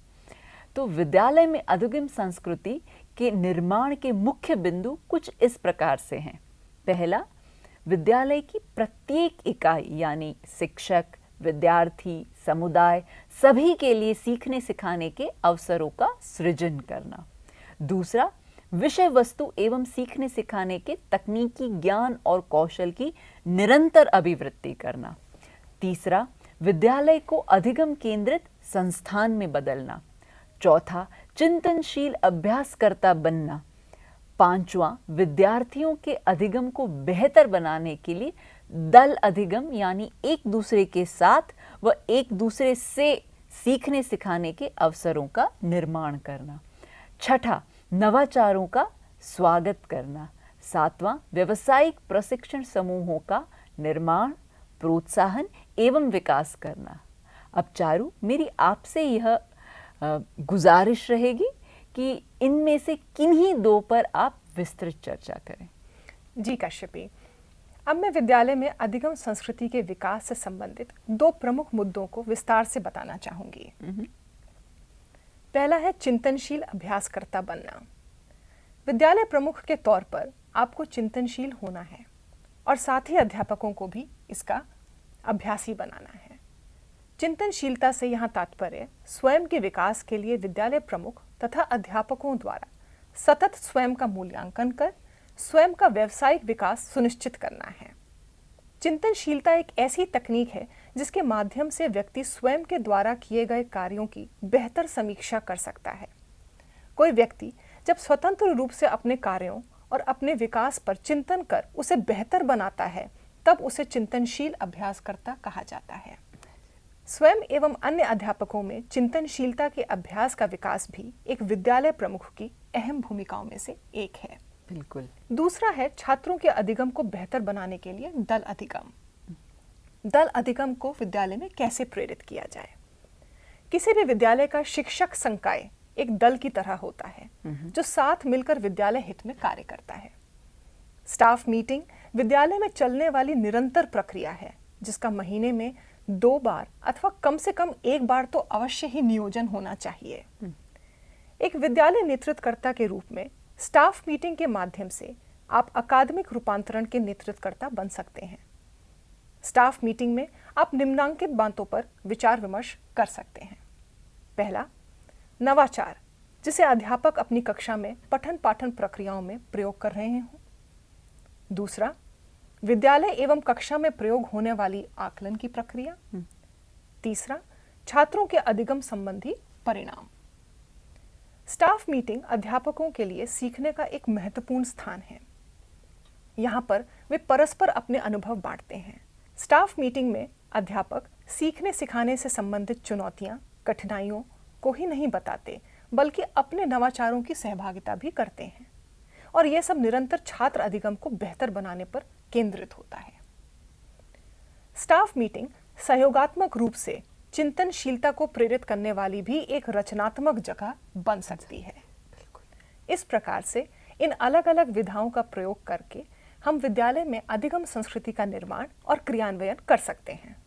A: तो विद्यालय में अधिगम संस्कृति के निर्माण के मुख्य बिंदु कुछ इस प्रकार से हैं। पहला, विद्यालय की प्रत्येक इकाई यानी शिक्षक, विद्यार्थी, समुदाय सभी के लिए सीखने सिखाने के अवसरों का सृजन करना। दूसरा, विषय वस्तु एवं सीखने सिखाने के तकनीकी ज्ञान और कौशल की निरंतर अभिवृद्धि करना। तीसरा, विद्यालय को अधिगम केंद्रित संस्थान में बदलना। चौथा, चिंतनशील अभ्यासकर्ता बनना। पांचवां, विद्यार्थियों के अधिगम को बेहतर बनाने के लिए दल अधिगम यानी एक दूसरे के साथ व एक दूसरे से सीखने सिखाने के अवसरों का निर्माण करना। छठा, नवाचारों का स्वागत करना। सातवां, व्यावसायिक प्रशिक्षण समूहों का निर्माण, प्रोत्साहन एवं विकास करना। अब चारू, मेरी आपसे यह गुजारिश रहेगी कि इनमें से किन्हीं दो पर आप विस्तृत चर्चा करें।
B: जी कश्यपी, अब मैं विद्यालय में अधिगम संस्कृति के विकास से संबंधित दो प्रमुख मुद्दों को विस्तार से बताना चाहूंगी। पहला है चिंतनशील अभ्यासकर्ता बनना। विद्यालय प्रमुख के तौर पर आपको चिंतनशील होना है और साथ ही अध्यापकों को भी इसका अभ्यासी बनाना है। चिंतनशीलता से यहाँ तात्पर्य स्वयं के विकास के लिए विद्यालय प्रमुख तथा अध्यापकों द्वारा सतत स्वयं का मूल्यांकन कर स्वयं का व्यावसायिक विकास सुनिश्चित करना है। चिंतनशीलता एक ऐसी तकनीक है जिसके माध्यम से व्यक्ति स्वयं के द्वारा किए गए कार्यों की बेहतर समीक्षा कर सकता है। कोई व्यक्ति जब स्वतंत्र रूप से अपने कार्यों और अपने विकास पर चिंतन कर उसे बेहतर बनाता है तब उसे चिंतनशील अभ्यासकर्ता कहा जाता है। स्वयं एवं अन्य अध्यापकों में चिंतनशीलता के अभ्यास का विकास भी एक विद्यालय प्रमुख की अहम भूमिकाओं में से एक है।
A: बिल्कुल।
B: दूसरा है छात्रों के अधिगम को बेहतर बनाने के लिए दल अधिगम। दल अधिगम को विद्यालय में कैसे प्रेरित किया जाए? किसी भी विद्यालय का शिक्षक संकाय एक दल की तरह होता है जो साथ मिलकर विद्यालय हित में कार्य करता है। स्टाफ मीटिंग विद्यालय में चलने वाली निरंतर प्रक्रिया है, जिसका महीने में 2 बार अथवा कम से कम 1 बार तो अवश्य ही नियोजन होना चाहिए। एक विद्यालय नेतृत्वकर्ता के रूप में स्टाफ मीटिंग के माध्यम से आप अकादमिक रूपांतरण के नेतृत्वकर्ता बन सकते हैं। स्टाफ मीटिंग में आप निम्नांकित बातों पर विचार विमर्श कर सकते हैं। पहला, नवाचार, जिसे अध्यापक अपनी कक्षा में पठन पाठन प्रक्रियाओं में प्रयोग कर रहे हों। दूसरा, विद्यालय एवं कक्षा में प्रयोग होने वाली आकलन की प्रक्रिया। तीसरा, छात्रों के अधिगम संबंधी परिणाम। स्टाफ मीटिंग अध्यापकों के लिए सीखने का एक महत्वपूर्ण स्थान है। यहाँ पर वे परस्पर अपने अनुभव बांटते हैं। स्टाफ मीटिंग में अध्यापक सीखने सिखाने से संबंधित चुनौतियाँ, कठिनाइयों को ही नहीं बताते, बल्कि अपने नवाचारों की सहभागिता भी करते हैं, और यह सब निरंतर छात्र अधिगम को बेहतर बनाने पर केंद्रित होता है। स्टाफ मीटिंग सहयोगात्मक रूप से चिंतनशीलता को प्रेरित करने वाली भी एक रचनात्मक जगह बन सकती है। इस प्रकार से इन अलग अलग विधाओं का प्रयोग करके हम विद्यालय में अधिगम संस्कृति का निर्माण और क्रियान्वयन कर सकते हैं।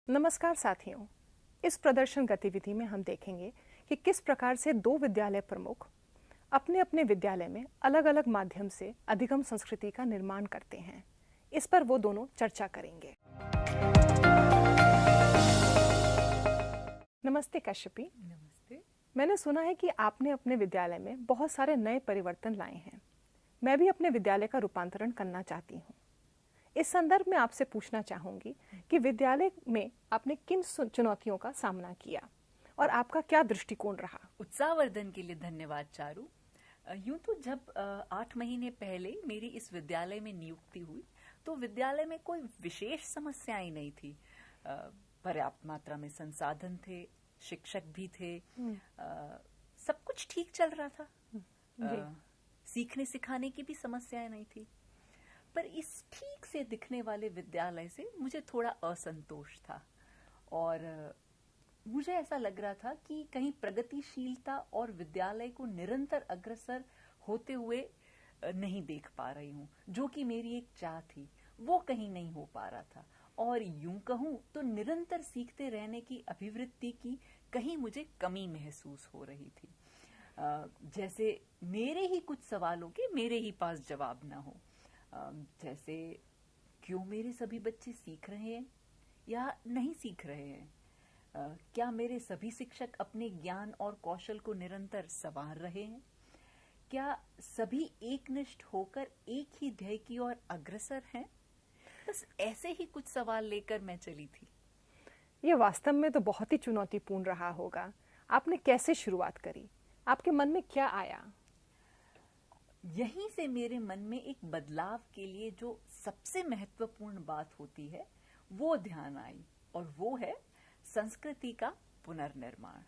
B: नमस्कार साथियों, इस प्रदर्शन गतिविधि में हम देखेंगे कि किस प्रकार से 2 विद्यालय प्रमुख अपने अपने विद्यालय में अलग अलग माध्यम से अधिगम संस्कृति का निर्माण करते हैं। इस पर वो दोनों चर्चा करेंगे। नमस्ते कश्यपी।
A: नमस्ते।
B: मैंने सुना है कि आपने अपने विद्यालय में बहुत सारे नए परिवर्तन लाए हैं। मैं भी अपने विद्यालय का रूपांतरण करना चाहती हूँ। इस संदर्भ में आपसे पूछना चाहूंगी कि विद्यालय में आपने किन चुनौतियों का सामना किया और आपका क्या दृष्टिकोण रहा?
A: उत्साहवर्धन के लिए धन्यवाद चारू। यूं तो जब 8 महीने पहले मेरी इस विद्यालय में नियुक्ति हुई तो विद्यालय में कोई विशेष समस्याएं नहीं थी। पर्याप्त मात्रा में संसाधन थे, शिक्षक भी थे, सब कुछ ठीक चल रहा था। सीखने सिखाने की भी समस्याएं नहीं थी। पर इस ठीक से दिखने वाले विद्यालय से मुझे थोड़ा असंतोष था और मुझे ऐसा लग रहा था कि कहीं प्रगतिशीलता और विद्यालय को निरंतर अग्रसर होते हुए नहीं देख पा रही हूँ, जो कि मेरी एक चाह थी, वो कहीं नहीं हो पा रहा था। और यूं कहूं तो निरंतर सीखते रहने की अभिवृत्ति की कहीं मुझे कमी महसूस हो रही थी। जैसे मेरे ही कुछ सवालों के मेरे ही पास जवाब ना हो। जैसे क्यों मेरे सभी बच्चे सीख रहे हैं या नहीं सीख रहे हैं? क्या मेरे सभी शिक्षक अपने ज्ञान और कौशल को निरंतर संवार रहे हैं? क्या सभी एकनिष्ठ होकर एक ही ध्येय की ओर अग्रसर हैं? बस ऐसे ही कुछ सवाल लेकर मैं चली थी।
B: ये वास्तव में तो बहुत ही चुनौतीपूर्ण रहा होगा। आपने कैसे शुरुआत करी? आपके मन में क्या आया?
A: यहीं से मेरे मन में एक बदलाव के लिए जो सबसे महत्वपूर्ण बात होती है वो ध्यान आई, और वो है संस्कृति का पुनर्निर्माण।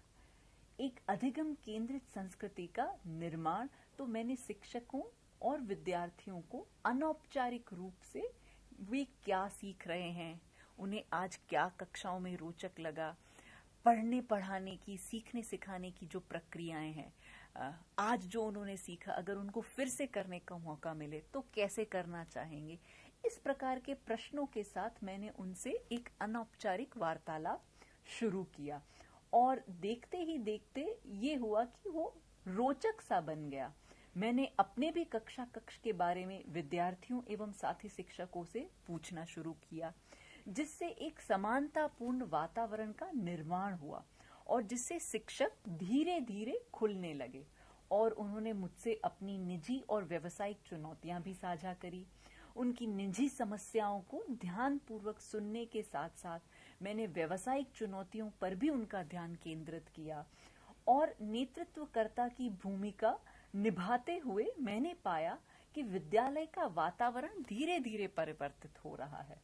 A: एक अधिगम केंद्रित संस्कृति का निर्माण तो मैंने शिक्षकों और विद्यार्थियों को अनौपचारिक रूप से वे क्या सीख रहे हैं, उन्हें आज क्या कक्षाओं में रोचक लगा, पढ़ने पढ़ाने की, सीखने सिखाने की जो प्रक्रियाएं हैं, आज जो उन्होंने सीखा अगर उनको फिर से करने का मौका मिले तो कैसे करना चाहेंगे। इस प्रकार के प्रश्नों के साथ मैंने उनसे एक अनौपचारिक वार्तालाप शुरू किया और देखते ही देखते ये हुआ कि वो रोचक सा बन गया। मैंने अपने भी कक्षा कक्ष के बारे में विद्यार्थियों एवं साथी शिक्षकों से पूछना शुरू किया, जिससे एक समानतापूर्ण वातावरण का निर्माण हुआ और जिससे शिक्षक धीरे धीरे खुलने लगे और उन्होंने मुझसे अपनी निजी और व्यावसायिक चुनौतियां भी साझा करी। उनकी निजी समस्याओं को ध्यानपूर्वक सुनने के साथ साथ मैंने व्यावसायिक चुनौतियों पर भी उनका ध्यान केंद्रित किया और नेतृत्वकर्ता की भूमिका निभाते हुए मैंने पाया कि विद्यालय का वातावरण धीरे धीरे परिवर्तित हो रहा है।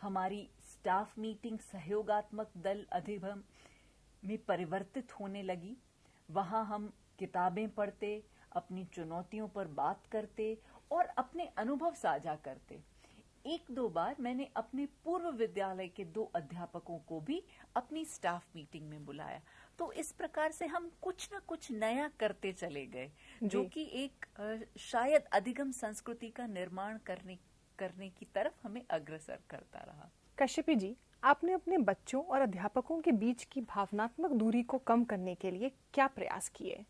A: हमारी स्टाफ मीटिंग सहयोगात्मक दल अधिगम में परिवर्तित होने लगी। वहां हम किताबें पढ़ते, अपनी चुनौतियों पर बात करते और अपने अनुभव साझा करते। एक दो बार मैंने अपने पूर्व विद्यालय के 2 अध्यापकों को भी अपनी स्टाफ मीटिंग में बुलाया। तो इस प्रकार से हम कुछ न कुछ नया करते चले गए, जो कि एक शायद अधिगम संस्कृति का निर्माण करने की तरफ हमें अग्रसर करता रहा।
B: कश्यपी जी, आपने अपने बच्चों और अध्यापकों के बीच की भावनात्मक दूरी को कम करने के लिए क्या प्रयास किए?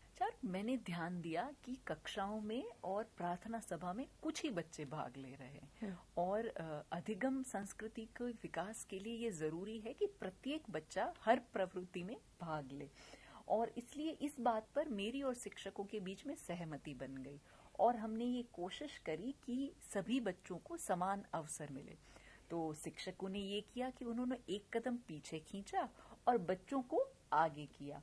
A: मैंने ध्यान दिया कि कक्षाओं में और प्रार्थना सभा में कुछ ही बच्चे भाग ले रहे हैं और अधिगम संस्कृति के विकास के लिए ये जरूरी है कि प्रत्येक बच्चा हर प्रवृत्ति में भाग ले, और इसलिए इस बात पर मेरी और शिक्षकों के बीच में सहमति बन गई और हमने ये कोशिश करी कि सभी बच्चों को समान अवसर मिले। तो शिक्षकों ने ये किया कि उन्होंने एक कदम पीछे खींचा और बच्चों को आगे किया,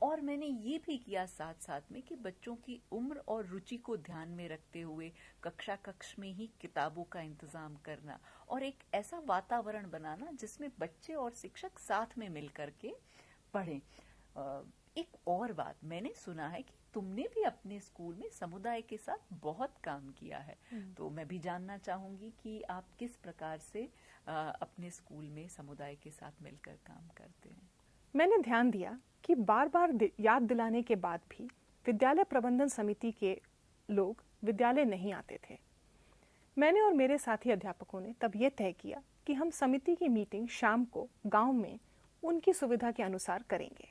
A: और मैंने ये भी किया साथ साथ में कि बच्चों की उम्र और रुचि को ध्यान में रखते हुए कक्षा कक्ष में ही किताबों का इंतजाम करना और एक ऐसा वातावरण बनाना जिसमें बच्चे और शिक्षक साथ में मिलकर के पढ़ें। एक और बात, मैंने सुना है कि तुमने भी अपने स्कूल में समुदाय के साथ बहुत काम किया है, तो मैं भी जानना चाहूंगी कि आप किस प्रकार से अपने स्कूल में समुदाय के साथ मिलकर काम करते हैं।
B: मैंने ध्यान दिया कि बार बार याद दिलाने के बाद भी विद्यालय प्रबंधन समिति के लोग विद्यालय नहीं आते थे। मैंने और मेरे साथी अध्यापकों ने तब ये तय किया कि हम समिति की मीटिंग शाम को गांव में उनकी सुविधा के अनुसार करेंगे।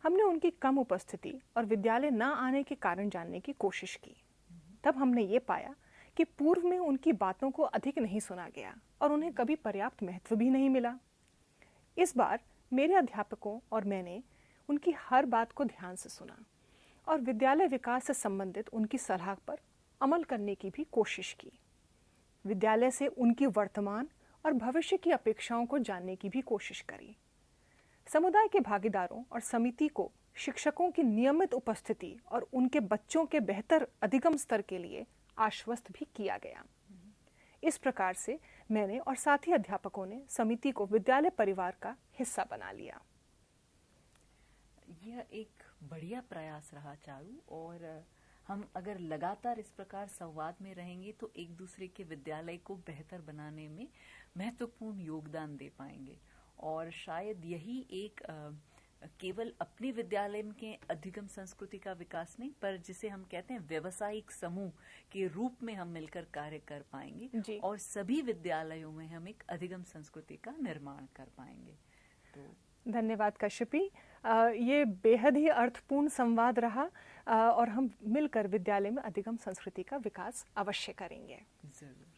B: हमने उनकी कम उपस्थिति और विद्यालय न आने के कारण जानने की कोशिश की। तब हमने ये पाया कि पूर्व में उनकी बातों को अधिक नहीं सुना गया और उन्हें कभी पर्याप्त महत्व भी नहीं मिला। इस बार मेरे अध्यापकों और मैंने उनकी हर बात को ध्यान से सुना और विद्यालय विकास से संबंधित उनकी सलाह पर अमल करने की भी कोशिश की। विद्यालय से उनकी वर्तमान और भविष्य की अपेक्षाओं को जानने की भी कोशिश करी। समुदाय के भागीदारों और समिति को शिक्षकों की नियमित उपस्थिति और उनके बच्चों के बेहतर अधिगम स्तर के लिए आश्वस्त भी किया गया। इस प्रकार से मैंने और साथी अध्यापकों ने समिति को विद्यालय परिवार का हिस्सा बना लिया।
A: यह एक बढ़िया प्रयास रहा चारू, और हम अगर लगातार इस प्रकार संवाद में रहेंगे तो एक दूसरे के विद्यालय को बेहतर बनाने में महत्वपूर्ण योगदान दे पाएंगे। और शायद यही एक केवल अपने विद्यालय के अधिगम संस्कृति का विकास नहीं, पर जिसे हम कहते हैं व्यवसायिक समूह के रूप में हम मिलकर कार्य कर पाएंगे और सभी विद्यालयों में हम एक अधिगम संस्कृति का निर्माण कर पाएंगे। तो
B: धन्यवाद कश्यपी, ये बेहद ही अर्थपूर्ण संवाद रहा और हम मिलकर विद्यालय में अधिगम संस्कृति का विकास अवश्य करेंगे।
A: जरूर।